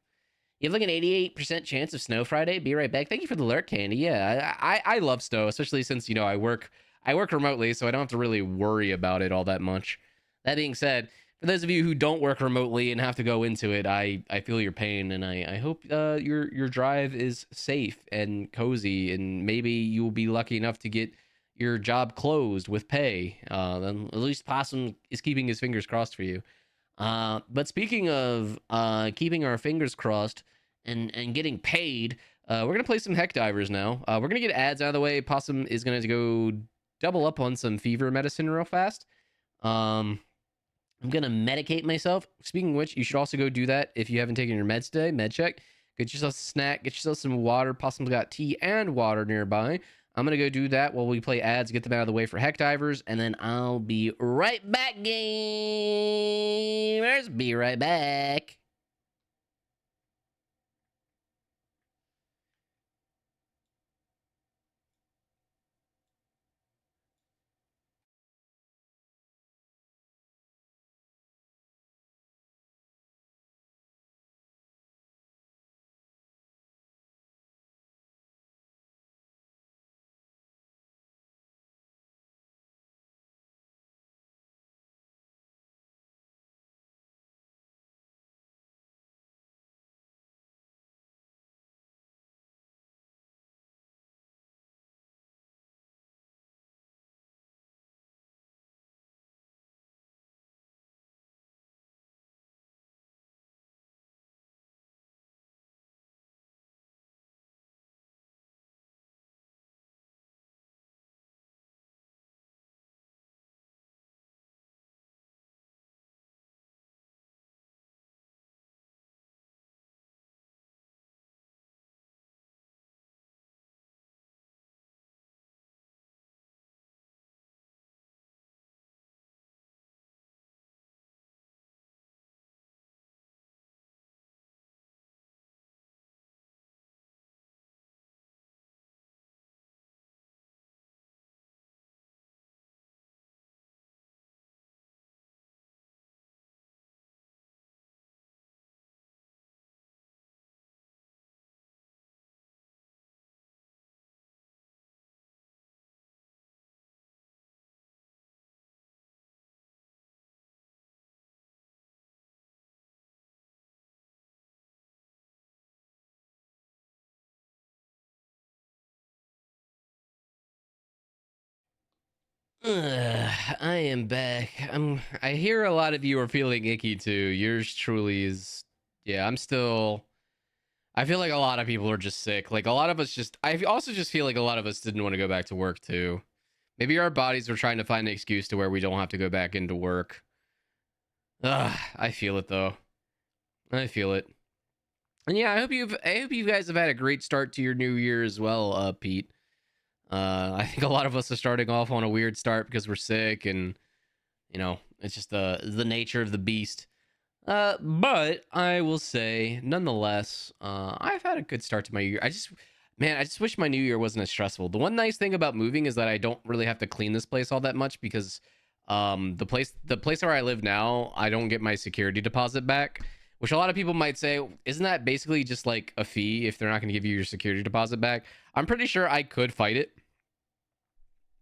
A: You have like an 88% chance of snow Friday. Be right back. Thank you for the lurk, Candy. Yeah, I love snow, especially since I work remotely, so I don't have to really worry about it all that much. That being said, for those of you who don't work remotely and have to go into it, I feel your pain, and I hope your drive is safe and cozy, and maybe you'll be lucky enough to get your job closed with pay. Then at least Possum is keeping his fingers crossed for you. But speaking of keeping our fingers crossed and getting paid, we're gonna play some Helldivers now. We're gonna get ads out of the way. Possum is gonna go double up on some fever medicine real fast. I'm gonna medicate myself. Speaking of which, you should also go do that if you haven't taken your meds today. Med check. Get yourself a snack. Get yourself some water. Possum's got tea and water nearby. I'm gonna go do that while we play ads, get them out of the way for Helldivers, and then I'll be right back, gamers. Be right back. I am back. I hear a lot of you are feeling icky too. Yours truly is. Yeah, I'm still. I feel like a lot of people are just sick. Like a lot of us just. I also just feel like a lot of us didn't want to go back to work too. Maybe our bodies were trying to find an excuse to where we don't have to go back into work. I feel it though. I feel it. And yeah, I hope you guys have had a great start to your new year as well, Pete. I think a lot of us are starting off on a weird start because we're sick, and you know, it's just the nature of the beast. But I will say, nonetheless, I've had a good start to my year. Man, I just wish my new year wasn't as stressful. The one nice thing about moving is that I don't really have to clean this place all that much because, the place where I live now, I don't get my security deposit back. Which a lot of people might say, isn't that basically just like a fee if they're not going to give you your security deposit back? I'm pretty sure I could fight it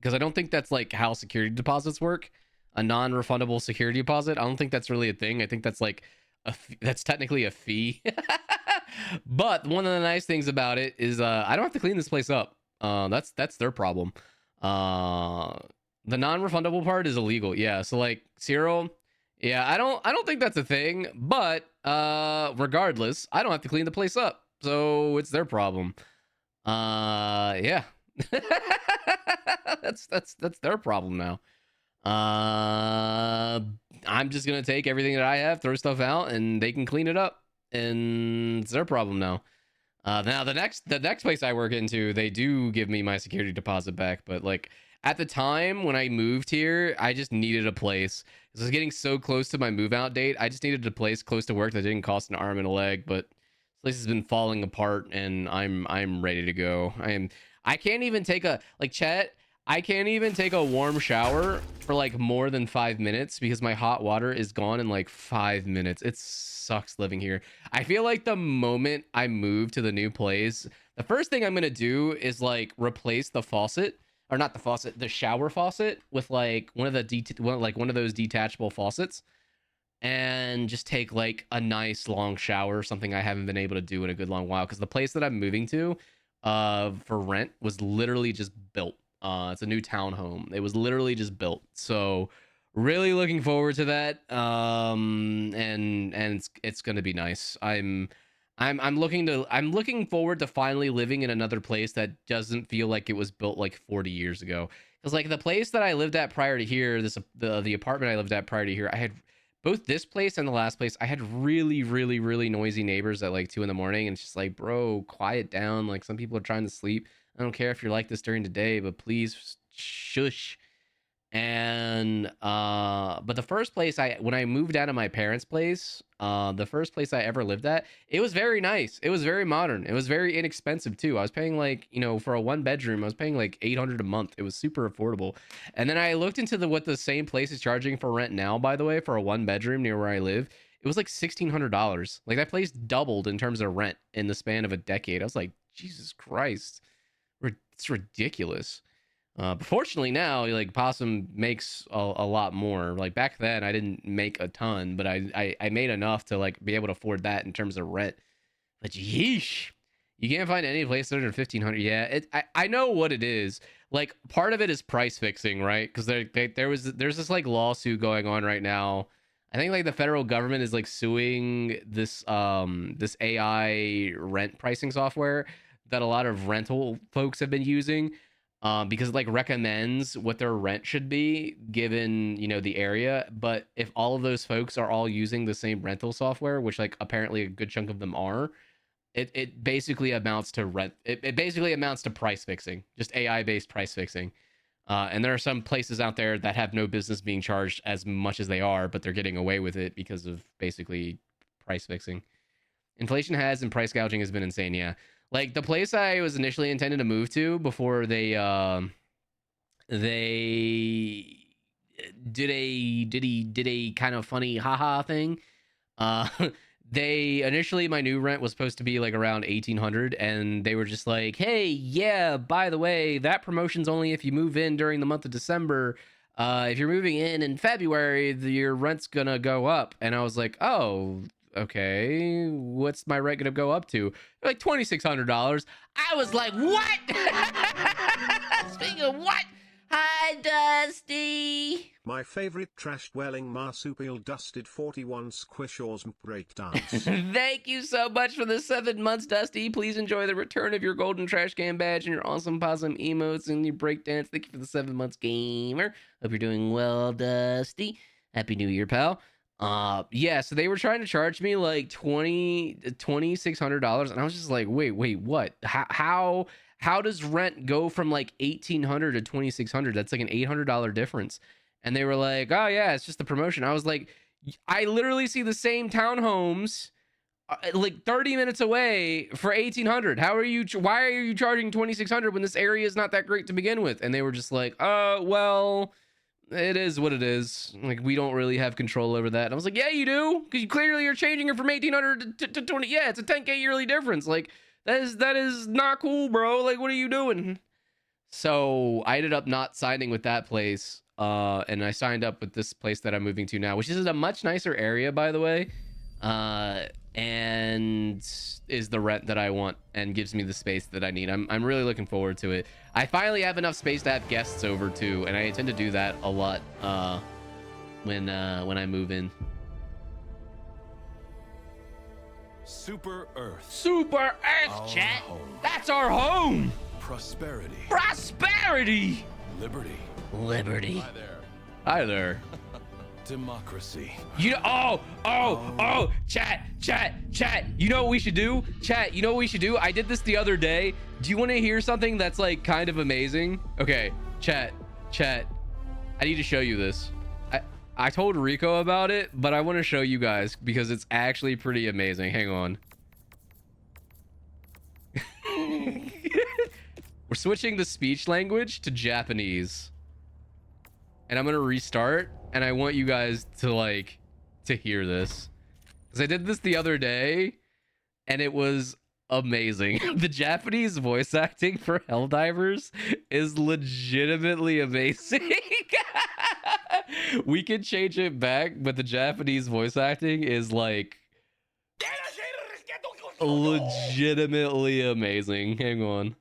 A: because I don't think that's like how security deposits work. A non-refundable security deposit. I don't think that's really a thing. I think that's like that's technically a fee. But one of the nice things about it is I don't have to clean this place up. That's their problem. The non-refundable part is illegal. Yeah, so like Cyril, yeah, I don't think that's a thing, but regardless, I don't have to clean the place up. So it's their problem. Yeah. That's their problem now. I'm just gonna take everything that I have, throw stuff out, and they can clean it up, and it's their problem now. Now the next place I work into, they do give me my security deposit back, but like at the time when I moved here, I just needed a place. I was getting so close to my move out date. I just needed a place close to work that didn't cost an arm and a leg, but this place has been falling apart, and I'm ready to go. I can't even take a like Chet. I can't even take a warm shower for like more than 5 minutes because my hot water is gone in like 5 minutes. It sucks living here. I feel like the moment I move to the new place, the first thing I'm gonna do is like replace the faucet, or not the faucet, the shower faucet with like one of those detachable faucets, and just take like a nice long shower, something I haven't been able to do in a good long while because the place that I'm moving to for rent was literally just built. It's a new townhome. It was literally just built. So really looking forward to that. And it's gonna be nice. I'm looking forward to finally living in another place that doesn't feel like it was built like 40 years ago. Because like the place that I lived at prior to here, the apartment I lived at prior to here, I had both this place and the last place. I had really noisy neighbors at like 2 in the morning, and it's just like, bro, quiet down. Like some people are trying to sleep. I don't care if you're like this during the day, but please shush. And but the first place when I moved out of my parents' place, the first place I ever lived at, it was very nice. It was very modern. It was very inexpensive too. I was paying like, for a 1 bedroom, I was paying like 800 a month. It was super affordable. And then I looked into what the same place is charging for rent now, by the way, for a 1 bedroom near where I live. It was like $1,600. Like that place doubled in terms of rent in the span of a decade. I was like, Jesus Christ. It's ridiculous. But fortunately now, like Possum makes a lot more. Like back then, I didn't make a ton, but I made enough to like be able to afford that in terms of rent. But yeesh, you can't find any place under 1,500. Yeah, I know what it is. Like part of it is price fixing, right? Because there's this like lawsuit going on right now. I think like the federal government is like suing this AI rent pricing software that a lot of rental folks have been using, because it like recommends what their rent should be given the area. But if all of those folks are all using the same rental software, which like apparently a good chunk of them are, it basically amounts to it basically amounts to price fixing, just AI based price fixing. And there are some places out there that have no business being charged as much as they are, but they're getting away with it because of basically price fixing. Inflation and price gouging has been insane. Yeah. Like the place I was initially intended to move to before they did a kind of funny haha thing. Uh they initially, my new rent was supposed to be like around 1,800, and they were just like, hey, yeah, by the way, that promotion's only if you move in during the month of December. If you're moving in February, your rent's gonna go up. And I was like, oh, okay, what's my rent gonna go up to? Like $2,600. I was like, what? Speaking of what? Dusty.
C: My favorite trash dwelling marsupial dusted 41 squish AwsmPwsm breakdance.
A: Thank you so much for the 7 months, Dusty. Please enjoy the return of your golden trash can badge and your AwsmPwsm emotes and your breakdance. Thank you for the 7 months, gamer. Hope you're doing well, Dusty. Happy New Year, pal. Yeah, so they were trying to charge me like $2,600, and I was just like, wait, what? How does rent go from like $1,800 to $2,600? That's like an $800 difference. And they were like, oh yeah, it's just the promotion. I was like, I literally see the same townhomes like 30 minutes away for $1,800. Why are you charging $2,600 when this area is not that great to begin with? And they were just like, well, it is what it is. Like, we don't really have control over that. And I was like, yeah, you do, because you clearly are changing it from 1,800 to 20. Yeah, it's a 10K yearly difference. Like, that is not cool, bro. Like, what are you doing? So I ended up not signing with that place. And I signed up with this place that I'm moving to now, which is a much nicer area, by the way. And is the rent that I want and gives me the space that I need. I'm really looking forward to it. I finally have enough space to have guests over too, and I intend to do that a lot when I move in.
D: Super Earth.
A: Super Earth,
D: Our
A: chat.
D: home.
A: That's our home.
D: Prosperity.
A: Prosperity.
D: Liberty.
A: Liberty.
D: Hi there.
A: Hi there.
D: Democracy.
A: You know, chat. You know what we should do? Chat, you know what we should do? I did this the other day. Do you want to hear something that's like kind of amazing? Okay, chat. I need to show you this. I told Rico about it, but I want to show you guys because it's actually pretty amazing. Hang on. We're switching the speech language to Japanese. And I'm gonna restart, and I want you guys to hear this, because I did this the other day and it was amazing. The Japanese voice acting for Helldivers is legitimately amazing. We can change it back, but the Japanese voice acting is like legitimately amazing. Hang on.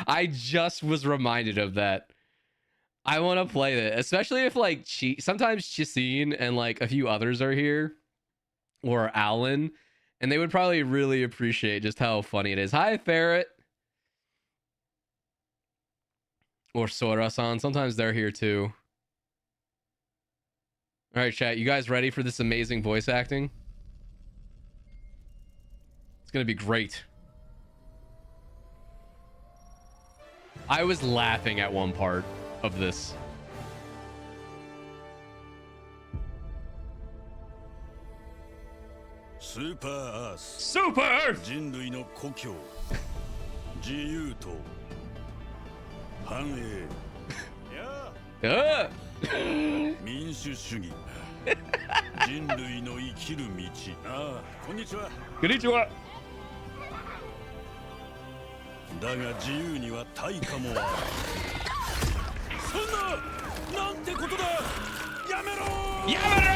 A: I just was reminded of that. I want to play it, especially if like sometimes Chisine and like a few others are here, or Alan, and they would probably really appreciate just how funny it is. Hi, Ferret. Or Sora-san. Sometimes they're here too. All right, chat. You guys ready for this amazing voice acting? It's gonna be great. I was laughing at one part of this.
E: Super Earth.
A: Super Earth!
E: 人類の故郷。自由と繁栄。民主主義。人類の生きる道。ああ、こんにちは。
A: こんにちは。
E: だが自由には対価もある。そんな、なんてことだ。やめろ。
A: やめろ。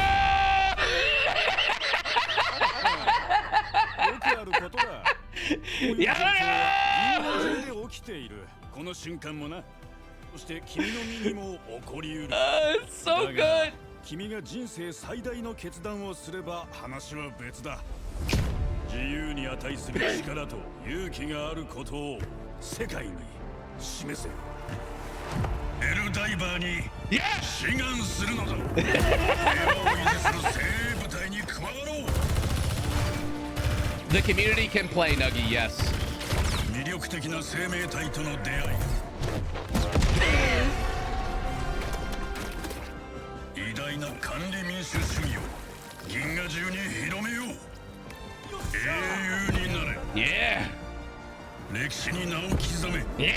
E: よくあることだ。
A: やめろ。
E: 人間で起きている。この瞬間もな。そして君の身にも起こりうる。
A: It's so good.
E: 君が人生最大の決断をすれば話は別だ。自由に値する力と勇気があることを世界に示せ。エルダイバーに志願するのだ。平和を維持する精鋭部隊に加わろう。
A: The community can play, Nuggy, yes.
E: 魅力的な生命体との出会い。偉大な管理民主主義を銀河中に広めよう。英雄になれ。
A: Yeah.
E: 歴史に名を刻め。
A: Yeah.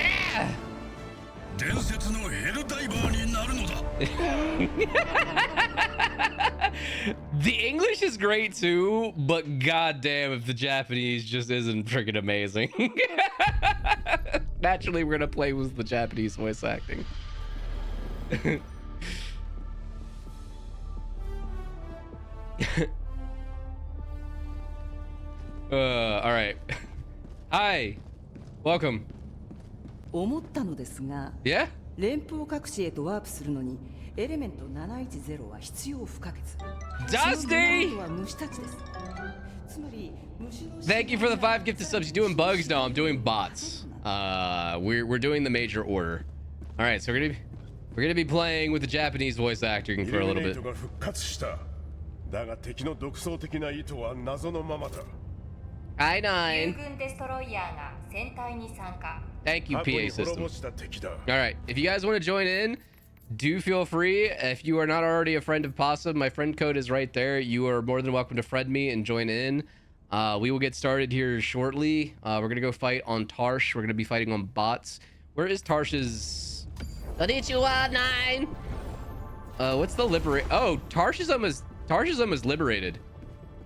E: 伝説のヘルダイバーになるのだ。
A: The English is great too, but goddamn if the Japanese just isn't freaking amazing. Naturally, we're gonna play with the Japanese voice acting. All right. Hi. Welcome.
F: 思ったのですが、
A: Yeah?
F: 連邦各地へとワープするのにエレメント710は必要不可欠。
A: Dusty!
F: その源は虫たちです。つまり虫の
A: Thank you for the 5 gifted subs. You doing bugs? No, I'm doing bots. We're doing the major order. All right, so we're gonna be playing with the Japanese voice acting for a little bit.
E: が復活した。だが敵の独創的な意図は謎のままだ。
A: I nine.
G: 軍デストロイヤーが戦隊に参加。
A: Thank you,
E: 過去に
A: PA
E: 滅
A: system.
E: ぼした敵だ。
A: All right, if you guys want to join in, do feel free. If you are not already a friend of Possum, my friend code is right there. You are more than welcome to friend me and join in. We will get started here shortly. We're gonna go fight on Tarsh. We're gonna be fighting on bots. Where is Tarsh's? Konnichiwa 9. What's the liberate? Oh, Tarshism is liberated.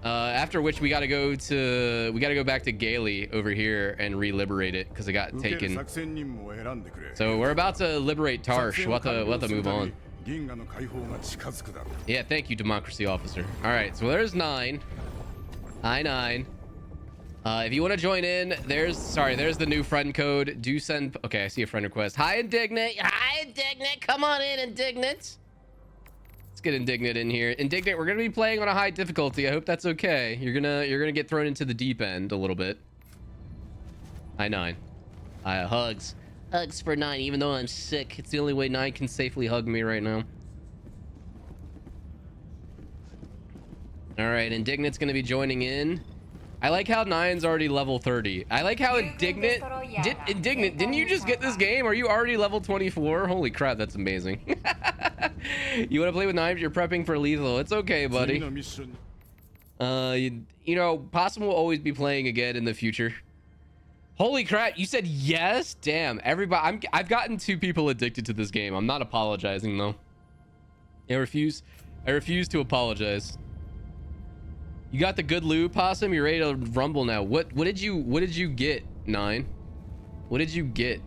A: After which we gotta go back to Gailey over here and re-liberate it because it got taken. So we're about to liberate Tarsh. We'll have to move on. Yeah, thank you, democracy officer. All right, so there's 9. I9. If you want to join in, there's the new friend code. Do send. Okay, I see a friend request. Hi, Indignant. Hi, Indignant. Come on in, Indignant. Let's get Indignant in here. Indignant, we're gonna be playing on a high difficulty. I hope that's okay. You're gonna get thrown into the deep end a little bit. I9. Hugs for 9. Even though I'm sick, it's the only way 9 can safely hug me right now. All right, Indignant's gonna be joining in. I like how 9's already level 30. I like how Indignant, didn't you just get this game? Are you already level 24? Holy crap, that's amazing. You want to play with 9 if you're prepping for lethal? It's okay, buddy. You know, Possum will always be playing again in the future. Holy crap, you said yes? Damn, everybody, I've gotten 2 people addicted to this game. I'm not apologizing though. I refuse to apologize. You got the good loot, Possum. You're ready to rumble now. What did you get, 9? What did you get?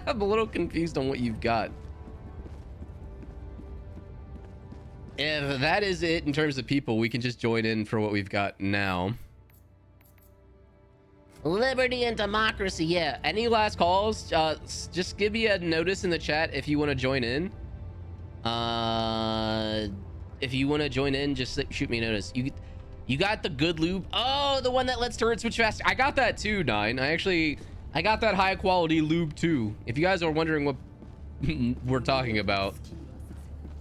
A: I'm a little confused on what you've got. If that is it in terms of people, we can just join in for what we've got now. Liberty and democracy, yeah. Any last calls? Just give me a notice in the chat if you want to join in. If you want to join in, just shoot me a notice. You got the good loop. Oh, the one that lets turrets switch faster. I got that too, 9. I got that high quality lube too. If you guys are wondering what we're talking about,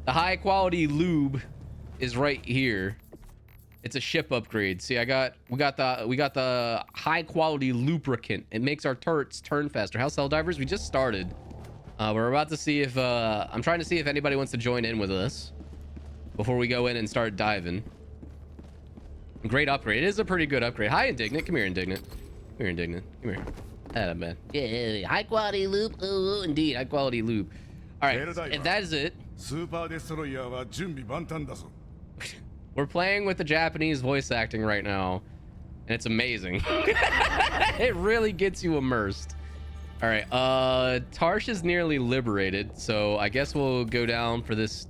A: the high quality lube is right here. It's a ship upgrade. See, we got the high quality lubricant. It makes our turrets turn faster. How's Helldivers? We just started. We're about to see if I'm trying to see if anybody wants to join in with us before we go in and start diving. Great upgrade. It is a pretty good upgrade. Hi, Indignant. Come here, Indignant. Come here, Indignant. Come here. That man. Yeah, high quality loop. Ooh, indeed, high quality loop. All right, if that is it, we're playing with the Japanese voice acting right now, and it's amazing. It really gets you immersed. All right, Tarsh is nearly liberated, so I guess we'll go down for this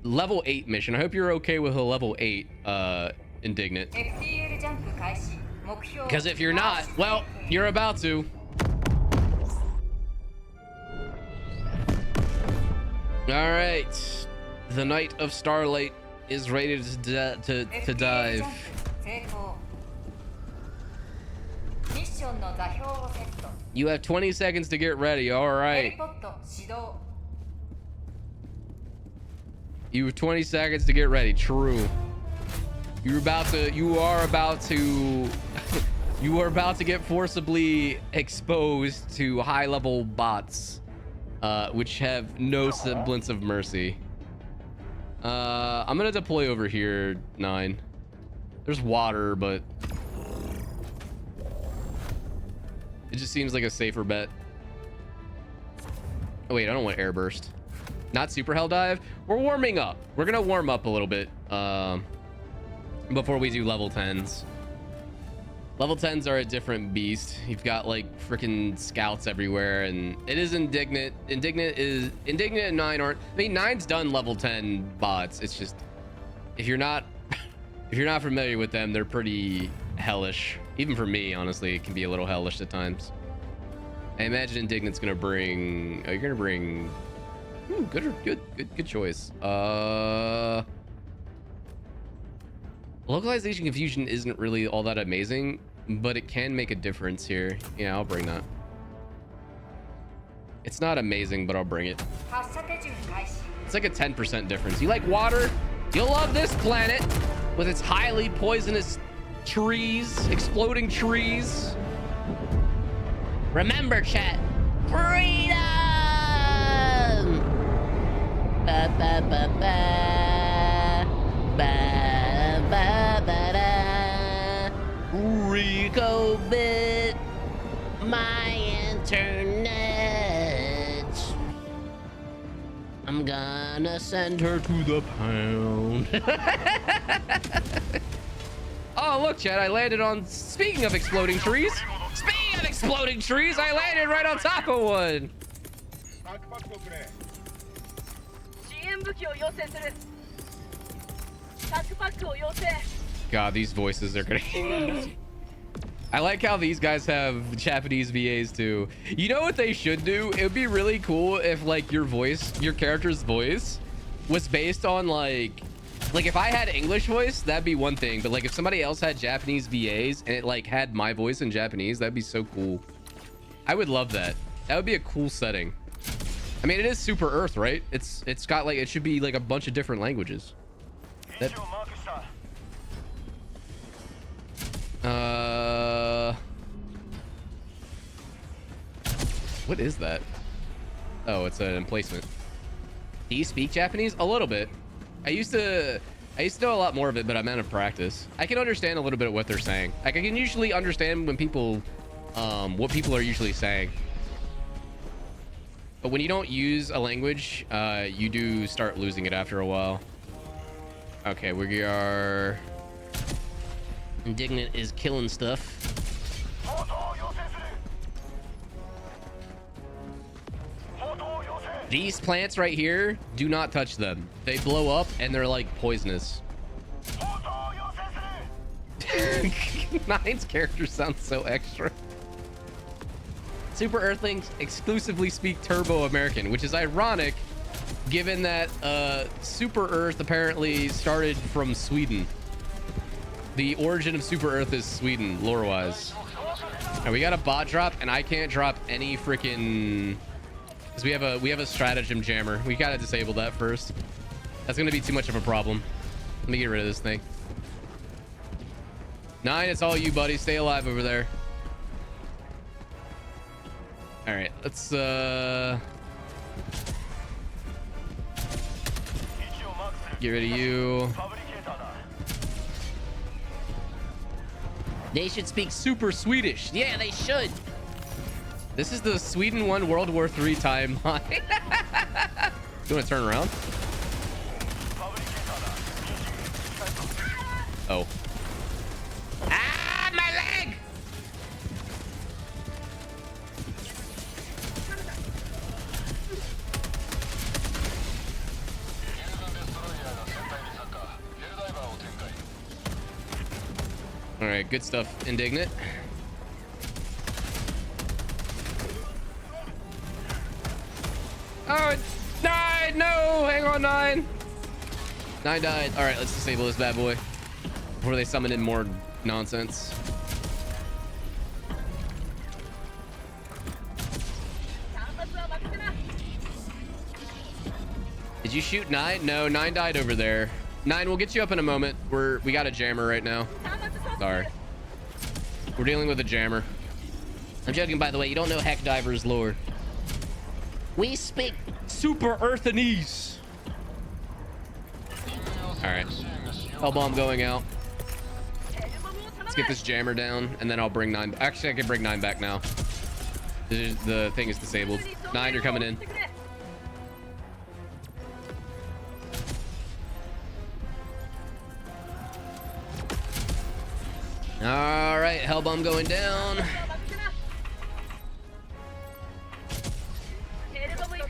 A: level 8 mission. I hope you're okay with a level 8, Indignant. Because if you're not, well, you're about to. All right, the Knight of Starlight is ready to dive. You have 20 seconds to get ready. All right. You have 20 seconds to get ready. True. You are about to get forcibly exposed to high-level bots, which have no semblance of mercy. I'm gonna deploy over here, 9. There's water, but it just seems like a safer bet. Oh wait, I don't want air burst. Not super hell dive. We're warming up. We're gonna warm up a little bit before we do level 10s. Level 10s are a different beast. You've got like freaking scouts everywhere, and it is Indignant. Indignant and 9 aren't. I mean, 9's done level 10 bots. It's just if you're not familiar with them, they're pretty hellish. Even for me, honestly, it can be a little hellish at times. I imagine Indignant's gonna bring. Oh, you're gonna bring. Good choice. Localization confusion isn't really all that amazing, but it can make a difference here. Yeah, I'll bring that. It's not amazing, but I'll bring it.
G: 発射手順開始
A: It's like a 10% difference. You like water? You'll love this planet with its highly poisonous trees, exploding trees. Remember, chat, freedom! Ba, ba, ba, ba. Ba, ba, ba, da. Rico bit my internet. I'm gonna send her to the pound. Oh, look, Chad, I landed on... Speaking of exploding trees, I landed right on top of one. God, these voices are gonna... I like how these guys have Japanese VAs too. You know what they should do? It would be really cool if like your character's voice was based on like if I had English voice, that'd be one thing. But like if somebody else had Japanese VAs and it like had my voice in Japanese, that'd be so cool. I would love that. That would be a cool setting. I mean, it is Super Earth, right? It's got like, it should be like a bunch of different languages. That... What is that? Oh, it's an emplacement. Do you speak Japanese? A little bit. I used to know a lot more of it, but I'm out of practice. I can understand a little bit of what they're saying. Like I can usually understand when people, what people are usually saying. But when you don't use a language, you do start losing it after a while. Okay, we are... Indignant is killing stuff. These plants right here, do not touch them. They blow up and they're like poisonous. Nine's character sounds so extra. Super Earthlings exclusively speak Turbo American, which is ironic given that Super Earth apparently started from Sweden. The origin of Super Earth is Sweden, lore-wise. Now we got a bot drop, and I can't drop any freaking... Because we have a stratagem jammer. We gotta disable that first. That's gonna be too much of a problem. Let me get rid of this thing. Nine, it's all you, buddy. Stay alive over there. All right, let's get rid of you. They should speak super Swedish. Yeah, they should. This is the Sweden won World War III timeline. You want to turn around? Oh. Ah, my leg! All right, good stuff, Indignant. Oh, Nine! No! Hang on, Nine! Nine died. All right, let's disable this bad boy before they summon in more nonsense. Did you shoot Nine? No, Nine died over there. Nine, we'll get you up in a moment. We got a jammer right now. Sorry. We're dealing with a jammer. I'm joking, by the way. You don't know Helldivers lore. We speak Super Earthanese. All right. Hellbomb going out. Let's get this jammer down, and then I'll bring Nine. Actually, I can bring Nine back now. The thing is disabled. Nine, you're coming in. All right, Hellbomb going down.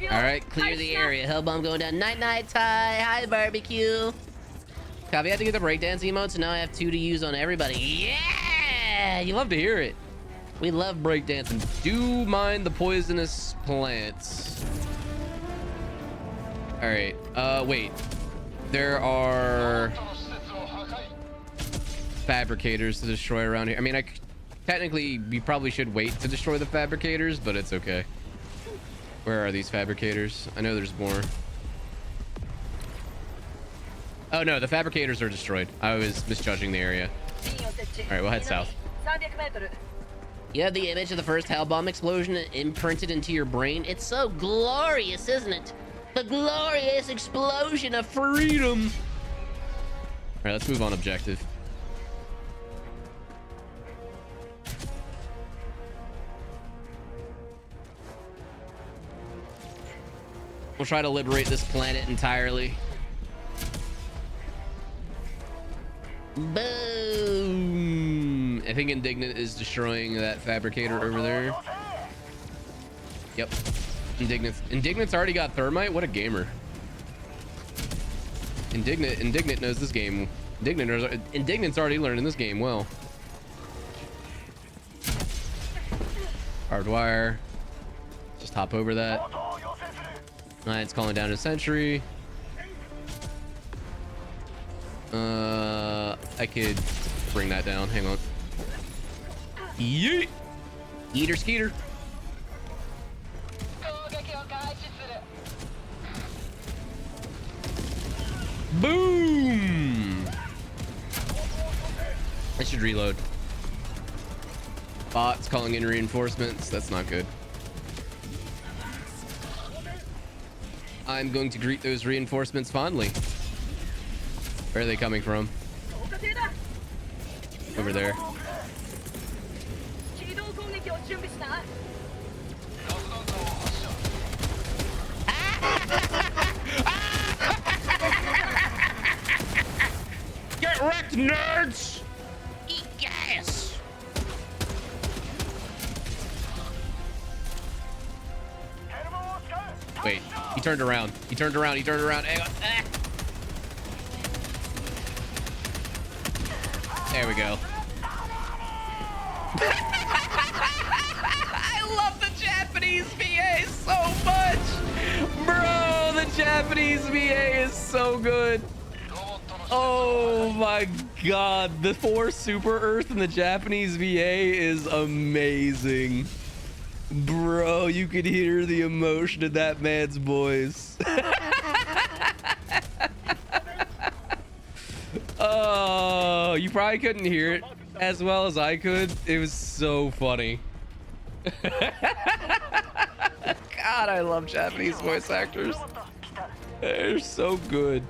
A: All right, clear the area. Hellbomb going down. Night night tie. Hi, barbecue. Copy. I had to get the breakdance emotes, and now I have 2 to use on everybody. Yeah, you love to hear it. We love breakdancing. Do mind the poisonous plants. All right. Wait. There are fabricators to destroy around here. I mean, technically, we probably should wait to destroy the fabricators, but it's okay. Where are these fabricators? I know there's more. Oh no, the fabricators are destroyed. I was misjudging the area. All right, we'll head south. You have the image of the first hell bomb explosion imprinted into your brain. It's so glorious, isn't it? The glorious explosion of freedom. All right, let's move on objective. We'll try to liberate this planet entirely. Boom! I think Indignant is destroying that fabricator over there. Yep. Indignant's already got thermite. What a gamer. Indignant knows this game. Indignant's already learning this game well. Barbed wire. Just hop over that. Alright, it's calling down a sentry. I could bring that down. Hang on. Yeet! Eater skeeter. Boom! I should reload. Bots calling in reinforcements. That's not good. I'm going to greet those reinforcements fondly. Where are they coming from? Over there. Get wrecked, nerds! Eat gas! Wait, he turned around. He turned around. Hang on. Ah. There we go. I love the Japanese VA so much. Bro, the Japanese VA is so good. Oh my god. The 4 Super Earth in the Japanese VA is amazing. Bro, you could hear the emotion in that man's voice. Oh, you probably couldn't hear it as well as I could. It was so funny. God, I love Japanese voice actors. They're so good.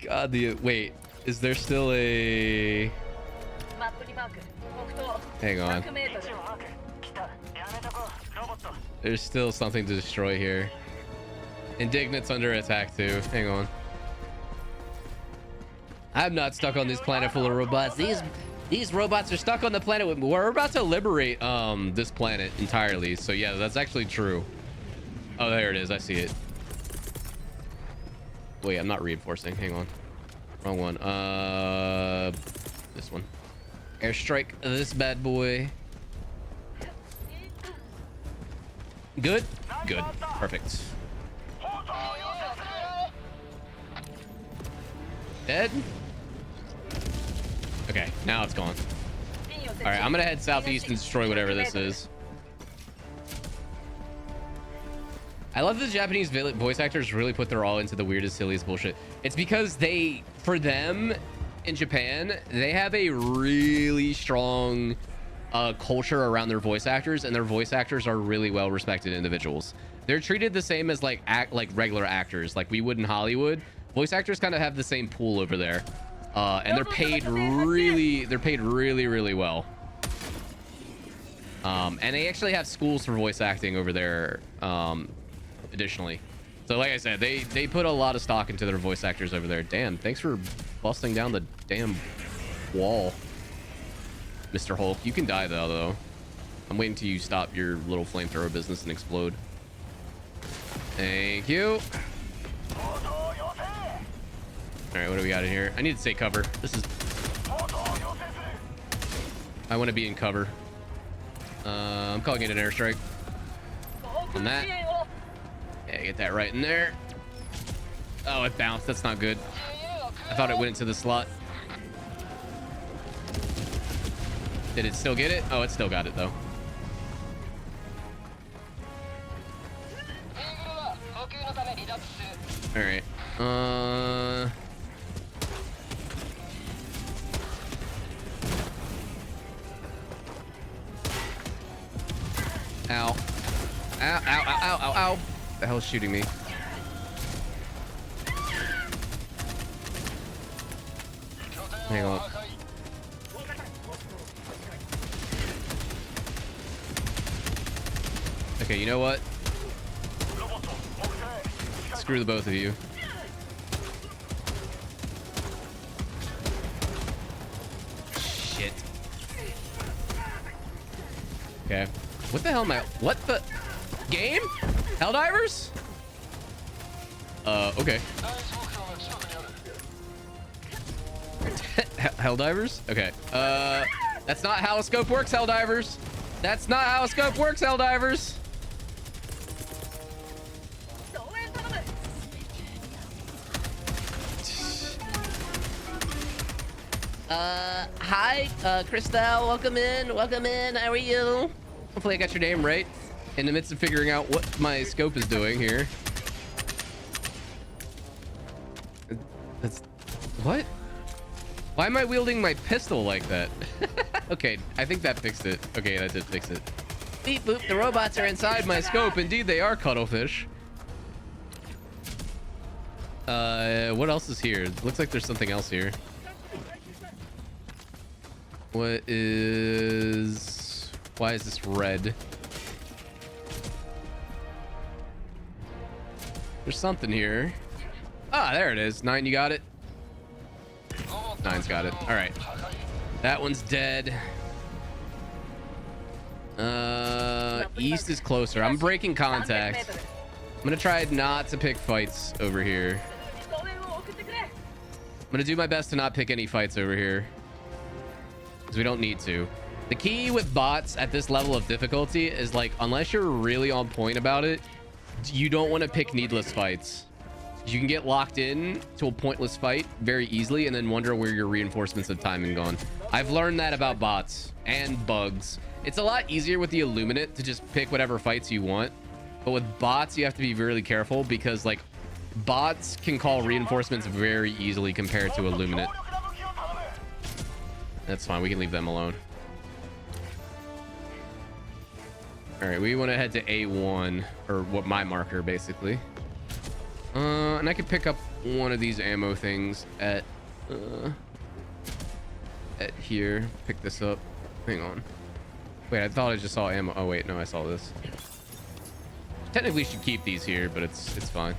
A: God, wait, is there still a... Hang on. There's still something to destroy here. Indignant's under attack too. Hang on. I'm not stuck on this planet full of robots. These robots are stuck on the planet with me. We're about to liberate this planet entirely. So yeah, that's actually true. Oh, there it is. I see it. Wait, I'm not reinforcing. Hang on. Wrong one. This one. Airstrike this bad boy. Good. Good. Perfect. Dead. Okay, now it's gone. All right, I'm gonna head southeast and destroy whatever this is. I love the Japanese voice actors really put their all into the weirdest, silliest bullshit. It's because for them in Japan, they have a really strong culture around their voice actors, and their voice actors are really well respected individuals. They're treated the same as like regular actors, like we would in Hollywood. Voice actors kind of have the same pool over there, and they're paid really well. And they actually have schools for voice acting over there, additionally. So like I said, they put a lot of stock into their voice actors over there. Damn, thanks for busting down the damn wall, Mr. Hulk. You can die though. I'm waiting till you stop your little flamethrower business and explode. Thank you. All right, what do we got in here? I need to stay cover. This is... I want to be in cover. I'm calling it an airstrike. On that. Yeah, get that right in there. Oh, it bounced. That's not good. I thought it went into the slot. Did it still get it? Oh, it still got it though. All right. Ow. Ow, ow, ow, ow, ow, ow. The hell's shooting me? Hang on. Okay, you know what? Screw the both of you. Shit. Okay. What the hell am I? What the? Game? Helldivers? Okay. Helldivers? Okay. That's not how a scope works, Helldivers. That's not how a scope works, Helldivers. Hi, Christelle. Welcome in. Welcome in. How are you? Hopefully I got your name right. In the midst of figuring out what my scope is doing here. That's... What? Why am I wielding my pistol like that? Okay, I think that fixed it. Okay, that did fix it. Beep boop, the robots are inside my scope. Indeed, they are, cuttlefish. What else is here? Looks like there's something else here. What is... Why is this red? There's something here. Ah, there it is. 9, you got it? 9's got it. All right. That one's dead. East is closer. I'm breaking contact. I'm gonna try not to pick fights over here. I'm gonna do my best to not pick any fights over here, because we don't need to. The key with bots at this level of difficulty is, like, unless you're really on point about it, you don't want to pick needless fights. You can get locked in to a pointless fight very easily and then wonder where your reinforcements of timing gone. I've learned that about bots and bugs. It's a lot easier with the Illuminate to just pick whatever fights you want, but with bots you have to be really careful, because like bots can call reinforcements very easily compared to Illuminate. That's fine, we can leave them alone. All right, we want to head to A1, or what my marker basically. And I could pick up one of these ammo things at here. Pick this up. Hang on. Wait, I thought I just saw ammo. Oh wait, no, I saw this. Technically should keep these here, but it's fine.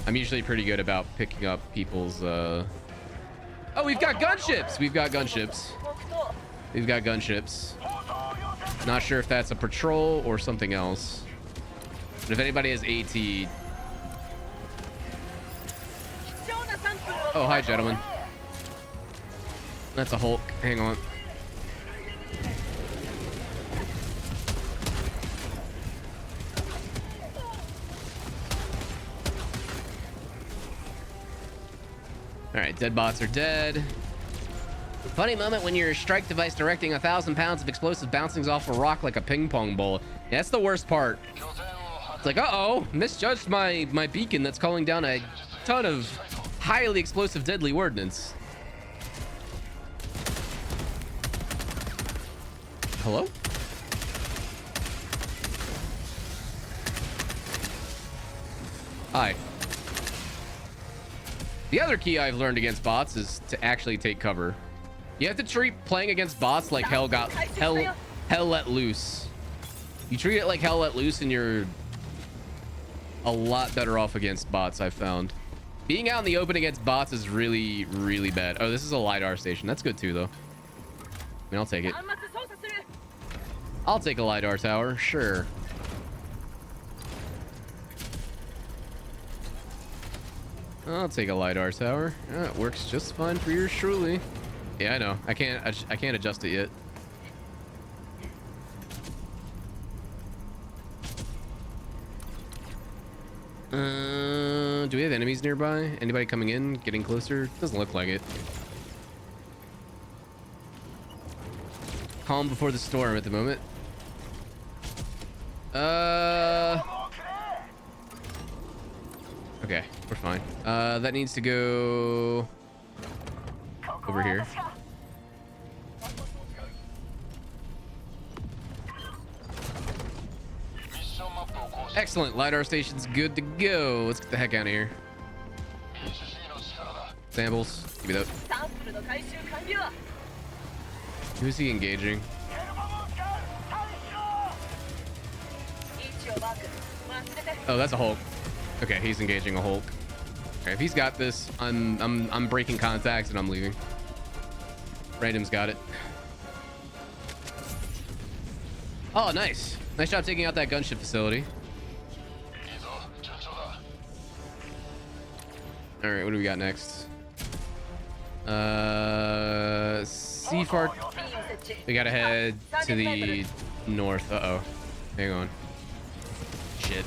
A: I'm usually pretty good about picking up people's Oh, we've got gunships. We've got gunships. We've got gunships. Not sure if that's a patrol or something else. But if anybody has AT... Oh, hi, gentlemen. That's a Hulk. Hang on. All right, dead bots are dead. Funny moment when your strike device directing 1,000 pounds of explosive bouncing off a rock like a ping pong ball. Yeah, that's the worst part. It's like, uh-oh, misjudged my beacon that's calling down a ton of highly explosive deadly ordnance. Hello? Hi. The other key I've learned against bots is to actually take cover. You have to treat playing against bots like hell let loose. You treat it like hell let loose and you're a lot better off against bots, I've found. Being out in the open against bots is really, really bad. Oh, this is a LiDAR station. That's good too, though. I mean, I'll take it. I'll take a LiDAR tower, sure. I'll take a LiDAR tower. Yeah, it works just fine for yours truly. Yeah, I know. I can't adjust it yet. Do we have enemies nearby? Anybody coming in? Getting closer? Doesn't look like it. Calm before the storm at the moment. Okay, we're fine. That needs to go over here. Excellent. LiDAR station's good to go. Let's get the heck out of here. Samples. Give me those. Who's he engaging? Oh, that's a Hulk. Okay, he's engaging a Hulk. Okay, if he's got this, I'm breaking contacts and I'm leaving. Random's got it. Oh, nice. Nice job taking out that gunship facility. All right, what do we got next? Seafart. We gotta head to the north. Uh-oh. Hang on. Shit.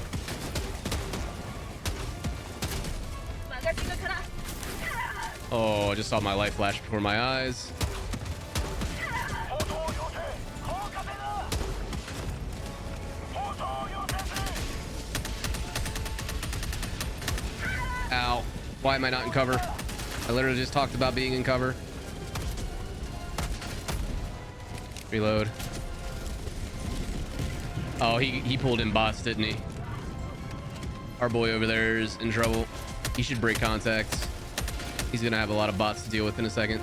A: Oh, I just saw my life flash before my eyes. Ow. Why am I not in cover? I literally just talked about being in cover. Reload. Oh, he pulled in bots, didn't he? Our boy over there is in trouble. He should break contacts. He's gonna have a lot of bots to deal with in a second.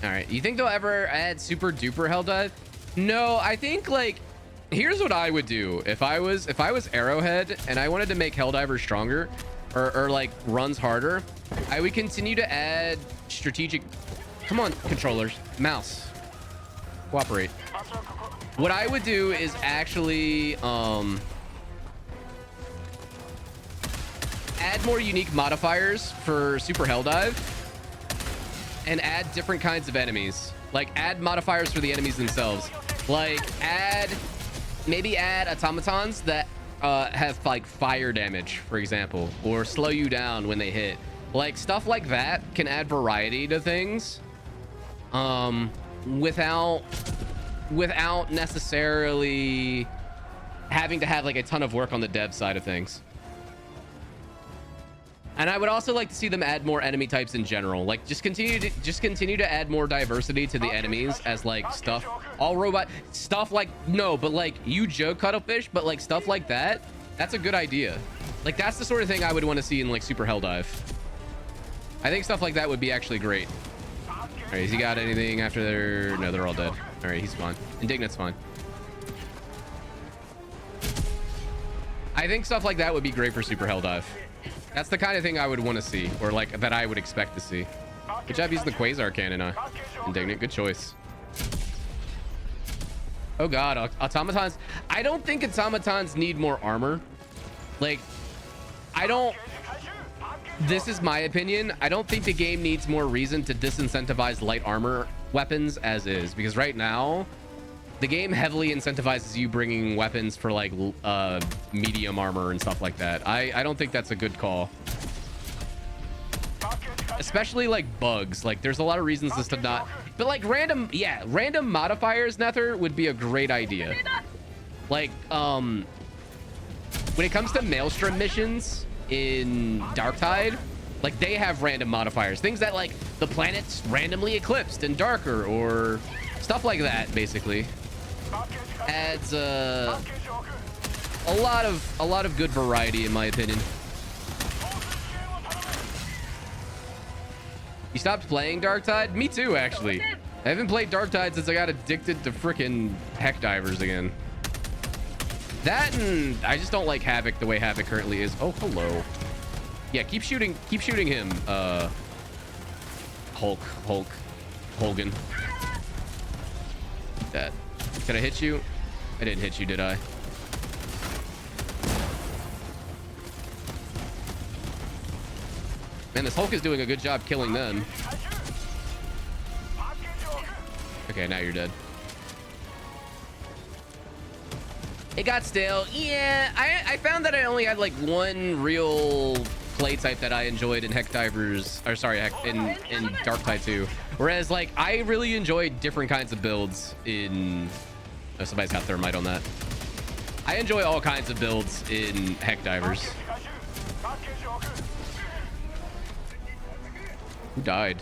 A: All right, you think they'll ever add super duper Helldive? No, I think like here's what I would do if I was Arrowhead and I wanted to make Helldivers stronger or like runs harder. I would continue to add strategic. Come on, controllers, mouse, cooperate. What I would do is actually add more unique modifiers for super Helldive. And add different kinds of enemies. Like add modifiers for the enemies themselves. Like maybe add automatons that have like fire damage, for example, or slow you down when they hit. Like stuff like that can add variety to things. Without necessarily having to have like a ton of work on the dev side of things. And I would also like to see them add more enemy types in general. Like just continue to add more diversity to the enemies as like stuff, all robot stuff like, no, but like you joke cuttlefish, but like stuff like that, that's a good idea. Like that's the sort of thing I would want to see in like super Helldive. I think stuff like that would be actually great. All right, has he got anything after their, no, they're all dead. All right, he's fine. Indignant's fine. I think stuff like that would be great for super Helldive. That's the kind of thing I would want to see, or like that I would expect to see. Good job using the Quasar cannon, Indignant. Good choice. Oh god, automatons. I don't think automatons need more armor. Like, I don't. This is my opinion. I don't think the game needs more reason to disincentivize light armor weapons as is, because right now the game heavily incentivizes you bringing weapons for like medium armor and stuff like that. I don't think that's a good call, especially like bugs. Like there's a lot of reasons this to not, but like random modifiers, Nether, would be a great idea. Like when it comes to Maelstrom missions in Darktide, like they have random modifiers, things that like the planet's randomly eclipsed and darker or stuff like that. Basically adds a lot of good variety, in my opinion. You stopped playing Darktide? Me too, actually. I haven't played Darktide since I got addicted to frickin' Helldivers again. That, and I just don't like Havoc the way Havoc currently is. Oh, hello. Yeah, keep shooting him. Hogan. That. Can I hit you? I didn't hit you, did I? Man, this Hulk is doing a good job killing them. Okay, now you're dead. It got stale. Yeah, I found that I only had like one real play type that I enjoyed in Helldivers, or sorry, in Darktide 2. Whereas like I really enjoyed different kinds of builds in. Oh, somebody's got thermite on that. I enjoy all kinds of builds in Helldivers. Who died?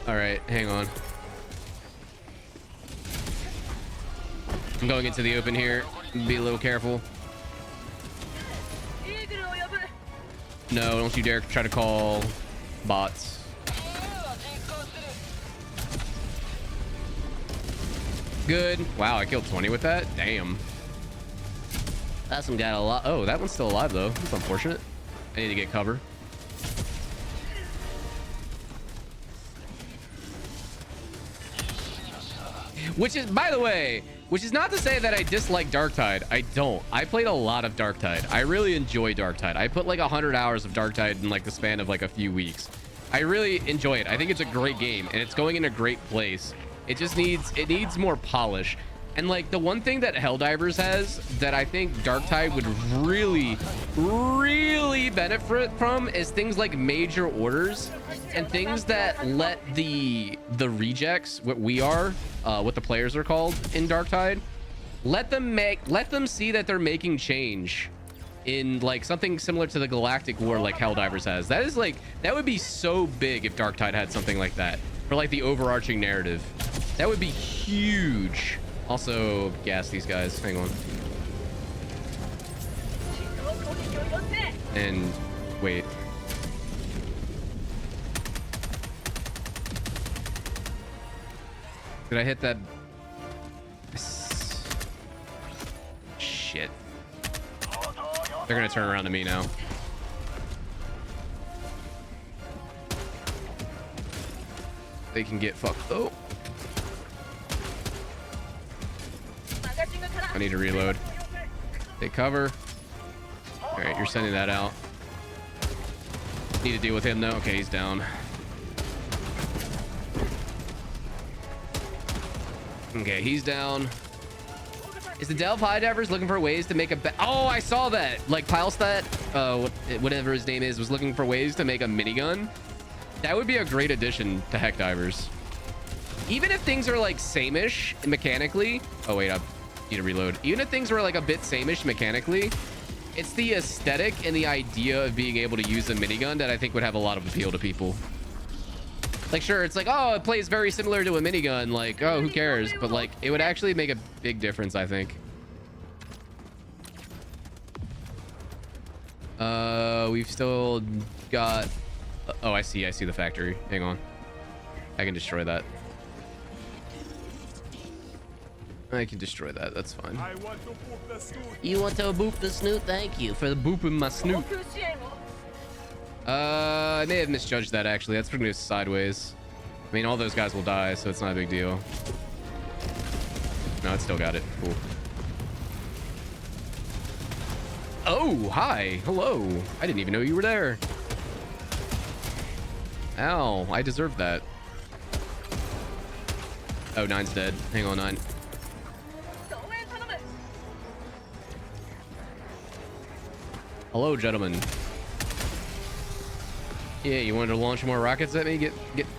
A: All right, hang on. I'm going into the open here. Be a little careful. No, don't you dare try to call bots. Good. Wow, I killed 20 with that. Damn. That's some got a lot. Oh, that one's still alive though. That's unfortunate. I need to get cover. Which is, by the way, which is not to say that I dislike Darktide. I don't. I played a lot of Darktide. I really enjoy Darktide. I put like 100 hours of Darktide in like the span of like a few weeks. I really enjoy it. I think it's a great game and it's going in a great place. It just needs more polish. And like the one thing that Helldivers has that I think Darktide would really benefit from is things like major orders and things that let the rejects, what we are, what the players are called in Darktide, let them see that they're making change in like something similar to the Galactic War like Helldivers has. That is like, that would be so big if Darktide had something like that for like the overarching narrative. That would be huge. Also, gas these guys. Hang on. And wait. Did I hit that? Shit. They're gonna turn around to me now. They can get fucked. Oh. I need to reload. Take cover. All right, you're sending that out. Need to deal with him though. Okay, he's down. Okay, he's down. Is the Delve Helldivers looking for ways to make a oh, I saw that. Like Pilestat, whatever his name is, was looking for ways to make a minigun. That would be a great addition to Helldivers. Even if things are like same-ish mechanically. Oh wait, I need to reload. Even if things were like a bit same-ish mechanically, it's the aesthetic and the idea of being able to use a minigun that I think would have a lot of appeal to people. Like, sure, it's like, oh, it plays very similar to a minigun. Like, oh, who cares? But like, it would actually make a big difference, I think. We've still got. Oh, I see the factory. Hang on, I can destroy that. I can destroy that. That's fine. You want to boop the snoot? Thank you for the booping my snoot. I may have misjudged that actually. That's pretty sideways. I mean, all those guys will die, so it's not a big deal. No, it still got it. Cool. Oh, hi. Hello. I didn't even know you were there. Ow, I deserved that. Oh, 9's dead. Hang on, 9. Hello, gentlemen. Yeah, you wanted to launch more rockets at me? Get.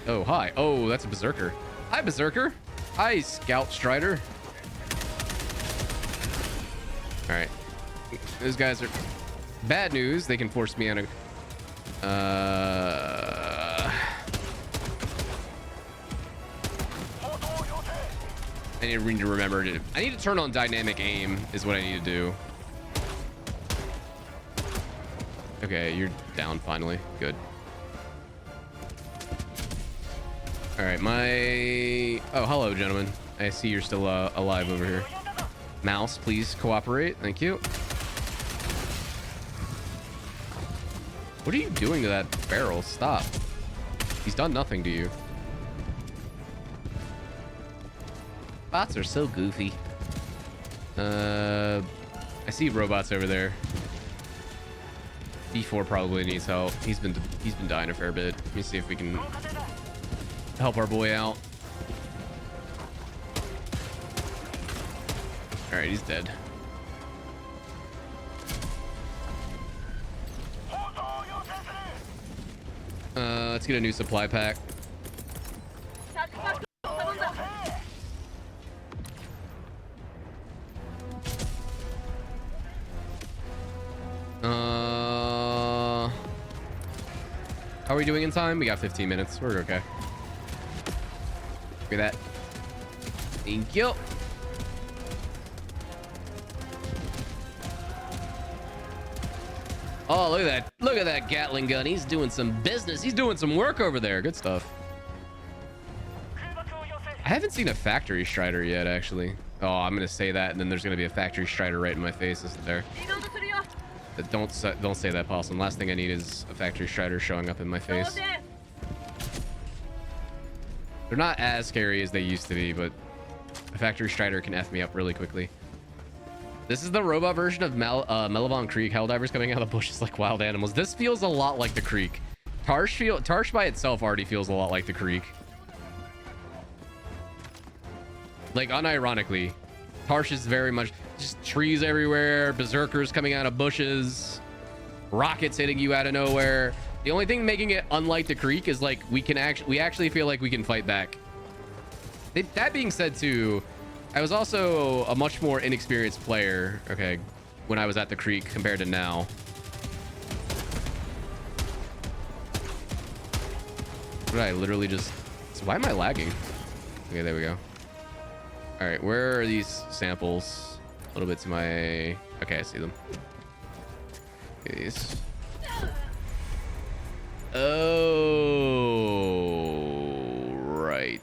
A: Oh, hi. Oh, that's a berserker. Hi, berserker. Hi, Scout Strider. All right. Those guys are bad news. They can force me on a. I need to remember to. I need to turn on dynamic aim. Is what I need to do. Okay, you're down finally. Good. All right, my... Oh, hello, gentlemen. I see you're still alive over here. Mouse, please cooperate. Thank you. What are you doing to that barrel? Stop. He's done nothing to you. Bots are so goofy. I see robots over there. B4 probably needs help. He's been dying a fair bit. Let me see if we can help our boy out. All right, he's dead. Let's get a new supply pack. How are we doing in time? We got 15 minutes. We're okay. Look at that. Thank you. Oh, look at that. Look at that Gatling gun. He's doing some business. He's doing some work over there. Good stuff. I haven't seen a factory strider yet, actually. Oh, I'm going to say that, and then there's going to be a factory strider right in my face, isn't there? Don't say that, Possum. Last thing I need is a factory strider showing up in my face. They're not as scary as they used to be, but a factory strider can F me up really quickly. This is the robot version of Melivon Creek. Helldivers coming out of the bushes like wild animals. This feels a lot like the Creek. Tarsh by itself already feels a lot like the Creek. Like, unironically, Tarsh is very much just trees everywhere, berserkers coming out of bushes, rockets hitting you out of nowhere. The only thing making it unlike the Creek is like we actually feel like we can fight back. That being said, too, I was also a much more inexperienced player, okay, when I was at the Creek compared to now. Did I literally just... So why am I lagging? Okay, there we go. All right, where are these samples? A little bit to my... Okay, I see them. These. Oh, right.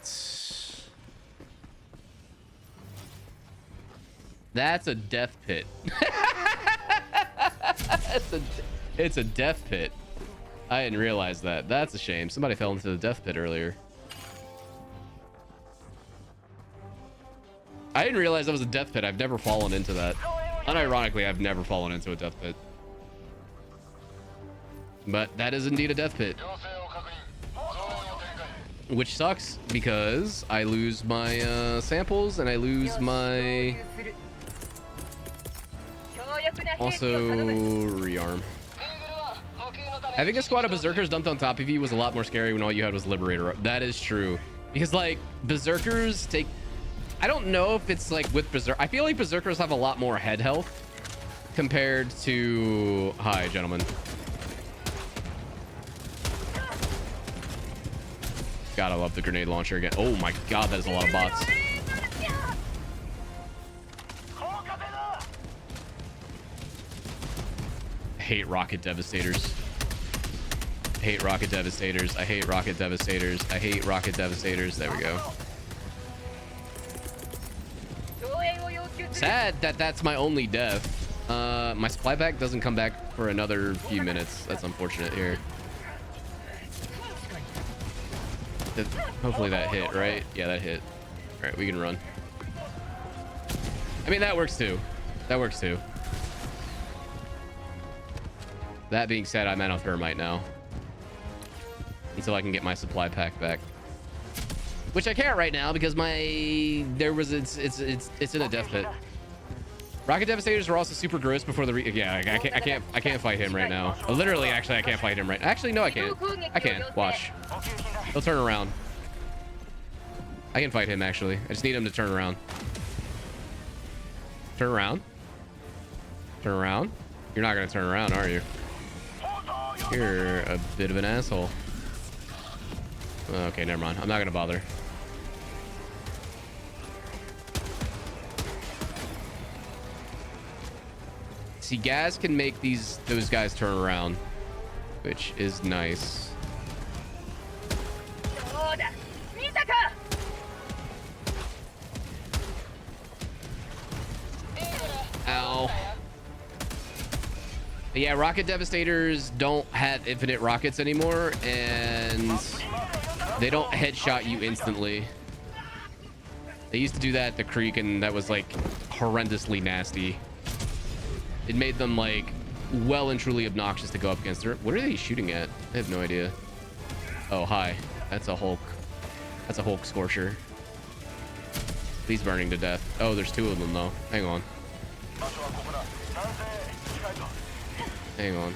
A: That's a death pit. It's a death pit. I didn't realize that. That's a shame. Somebody fell into the death pit earlier. I didn't realize that was a death pit. I've never fallen into that. Unironically, I've never fallen into a death pit. But that is indeed a death pit. Which sucks because I lose my samples and I lose my... Also, rearm. Having a squad of berserkers dumped on top of you was a lot more scary when all you had was Liberator. That is true. Because, like, berserkers take... I don't know if it's like with berserk. I feel like berserkers have a lot more head health compared to... Hi, gentlemen. God, I love the grenade launcher again. Oh my god, that is a lot of bots. I hate rocket devastators. I hate rocket devastators. I hate rocket devastators. I hate rocket devastators. There we go. Sad that that's my only death. My supply pack doesn't come back for another few minutes. That's unfortunate here. Hopefully that hit, right? Yeah, that hit. All right, we can run. I mean, that works too. That works too. That being said, I'm out of thermite now. Until I can get my supply pack back. Which I can't right now because it's in a death pit. Rocket devastators were also super gross before the I can't fight him right now. Literally, actually, I can't fight him right. Actually, no, I can't. I can. Watch. He'll turn around. I can fight him actually. I just need him to turn around. Turn around. Turn around. You're not gonna turn around, are you? You're a bit of an asshole. Okay, never mind. I'm not gonna bother. See, gas can make those guys turn around, which is nice. Ow. But yeah, rocket devastators don't have infinite rockets anymore, and they don't headshot you instantly. They used to do that at the Creek, and that was like horrendously nasty. It made them like well and truly obnoxious to go up against her. What are they shooting at? I have no idea. Oh, hi. That's a Hulk. That's a Hulk Scorcher. He's burning to death. Oh, there's two of them though. Hang on. Hang on.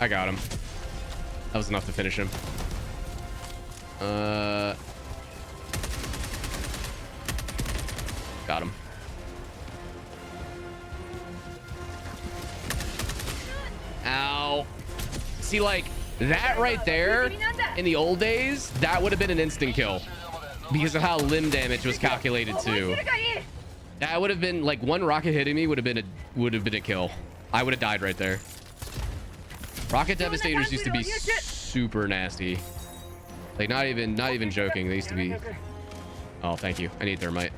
A: I got him. That was enough to finish him. Got him. Ow. See, like, that right there, in the old days, that would have been an instant kill. Because of how limb damage was calculated too. That would have been, like, one rocket hitting me would have been a kill. I would have died right there. Rocket Devastators used to be super nasty. Like, not even joking. They used to be... Oh, thank you. I need thermite.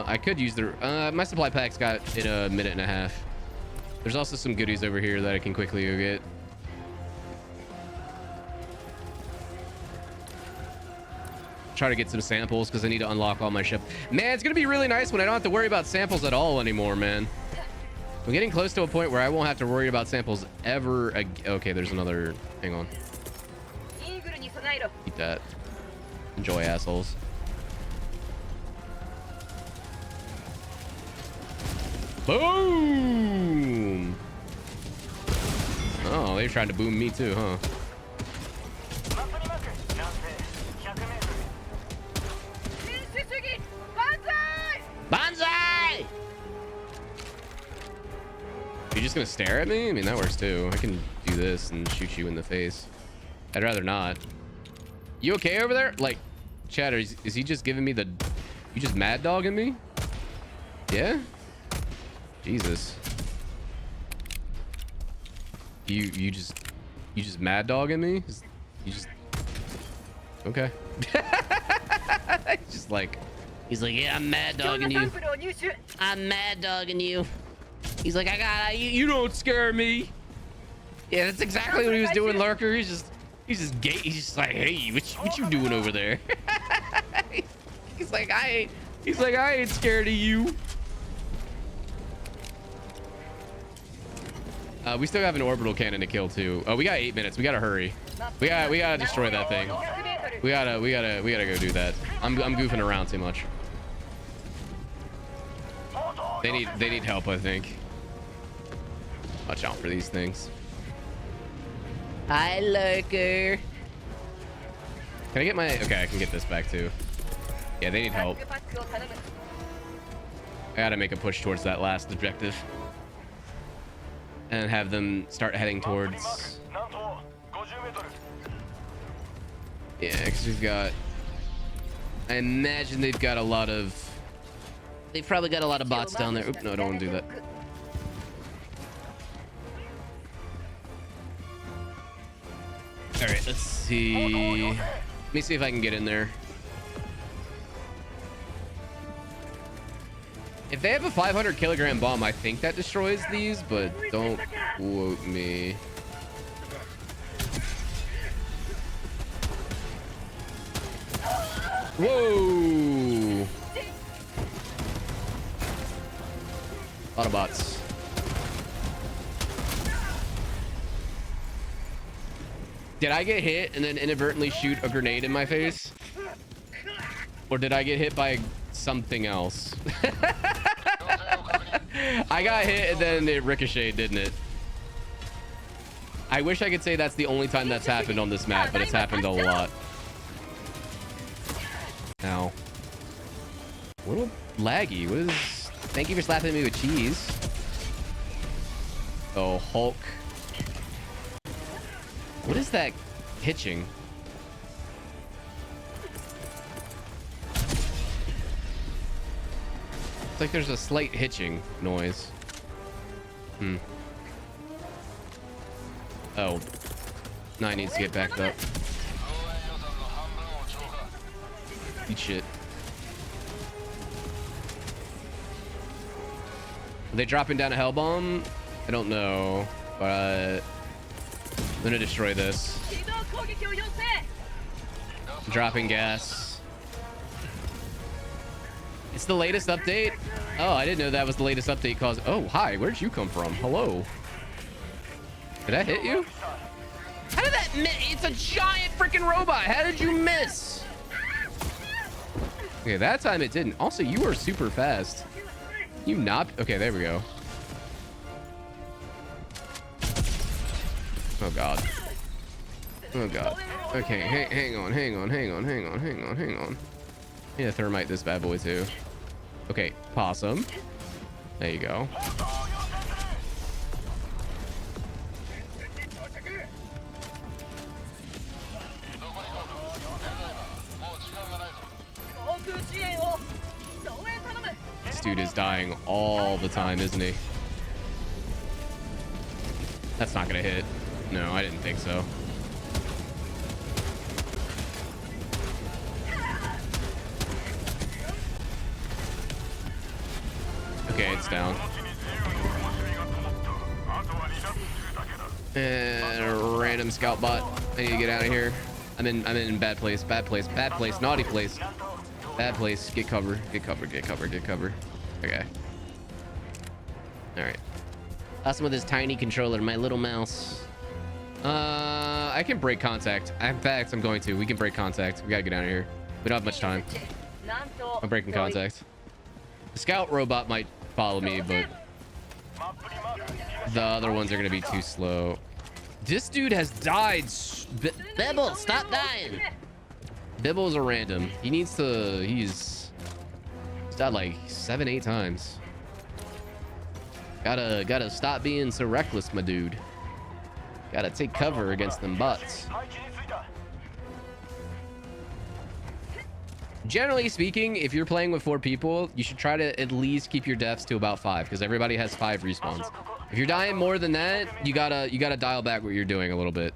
A: I could use the... my supply pack's got in a minute and a half. There's also some goodies over here that I can quickly go get. Try to get some samples because I need to unlock all my ship. Man, it's going to be really nice when I don't have to worry about samples at all anymore, man. I'm getting close to a point where I won't have to worry about samples ever again. Okay, there's another... Hang on. Eat that. Enjoy, assholes. Boom! Oh, they're trying to boom me too, huh? Banzai! You're just gonna stare at me? I mean, that works too. I can do this and shoot you in the face. I'd rather not. You okay over there? Like, Chatter, is he just giving me the... You just mad dogging me? Yeah? Jesus. You just mad dogging me? You just... Okay. Just like... He's like, yeah, I'm mad dogging you. I'm mad dogging you. He's like, you don't scare me. Yeah, that's exactly what he was doing, Lurker. He's just like, hey, what you doing over there? He's like, I ain't scared of you. We still have an orbital cannon to kill too. Oh, we got 8 minutes. We gotta hurry. We gotta destroy that thing. We gotta go do that. I'm goofing around too much. They need help, I think. Watch out for these things. Hi, Lurker. Can I get my... Okay, I can get this back too. Yeah, they need help. I gotta make a push towards that last objective. And have them start heading towards... Yeah, because we've got... I imagine they've got a lot of... They've probably got a lot of bots down there. Oop, no, I don't want to do that. All right, let's see. Let me see if I can get in there. If they have a 500 kilogram bomb, I think that destroys these, but don't quote me. Whoa! A lot of bots. Did I get hit and then inadvertently shoot a grenade in my face? Or did I get hit by something else? I got hit and then it ricocheted, didn't it? I wish I could say that's the only time that's happened on this map, but it's happened a lot. Ow. A little laggy. What is... Thank you for slapping me with cheese. Oh, Hulk. What is that hitching? It's like there's a slight hitching noise. Oh. Now I need to get backed up. Eat shit. Are they dropping down a hell bomb? I don't know, but I'm gonna destroy this. Dropping gas. It's the latest update. Oh, I didn't know that was the latest update. Cause oh, hi, where'd you come from? Hello. Did I hit you? How did that miss? It's a giant freaking robot. How did you miss? Okay, that time it didn't. Also, you are super fast. You not? Okay, there we go. Oh god. Oh god. Okay, hang on. Yeah, thermite this bad boy too. Okay, possum. There you go. This dude is dying all the time, isn't he? That's not gonna hit. No, I didn't think so. Okay, it's down. And a random scout bot. I need to get out of here. I'm in bad place, naughty place. Bad place. Get cover. Okay. All right. Awesome with his tiny controller, my little mouse. I can break contact. In fact, I'm going to. We can break contact. We gotta get out of here. We don't have much time. I'm breaking contact. The scout robot might follow me, but the other ones are gonna be too slow. This dude has died. Bibble, stop dying. Bibble's a random. He needs to. He's died like 7-8 times. Gotta stop being so reckless, my dude. Gotta take cover against them bots. Generally speaking, if you're playing with 4 people, you should try to at least keep your deaths to about 5 because everybody has 5 respawns. If you're dying more than that, you gotta dial back what you're doing a little bit.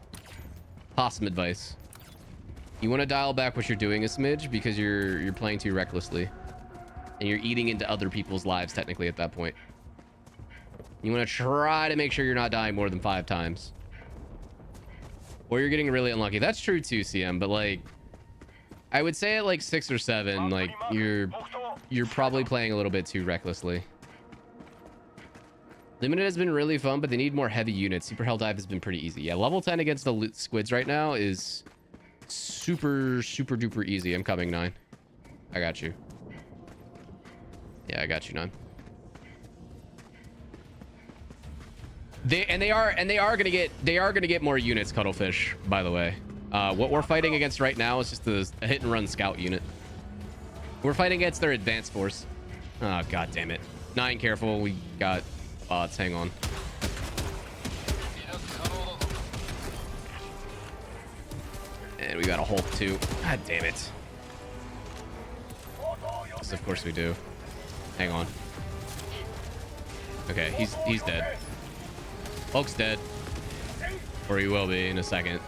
A: Possum advice. You want to dial back what you're doing a smidge because you're playing too recklessly, and you're eating into other people's lives technically at that point. You want to try to make sure you're not dying more than 5 times, or you're getting really unlucky. That's true too, CM. But like, I would say at like 6 or 7, like you're probably playing a little bit too recklessly. Limited has been really fun, but they need more heavy units. Super Helldive has been pretty easy. Yeah, level 10 against the squids right now is super duper easy. I'm coming, 9. I got you. Yeah, I got you, 9. They are gonna get more units, Cuttlefish, by the way. What we're fighting against right now is just a hit and run scout unit. We're fighting against their advanced force. Oh, god damn it. 9, careful. We got bots. Hang on. And we got a Hulk too. God damn it. Yes, of course we do. Hang on. Okay, he's dead. Hulk's dead. Or he will be in a second.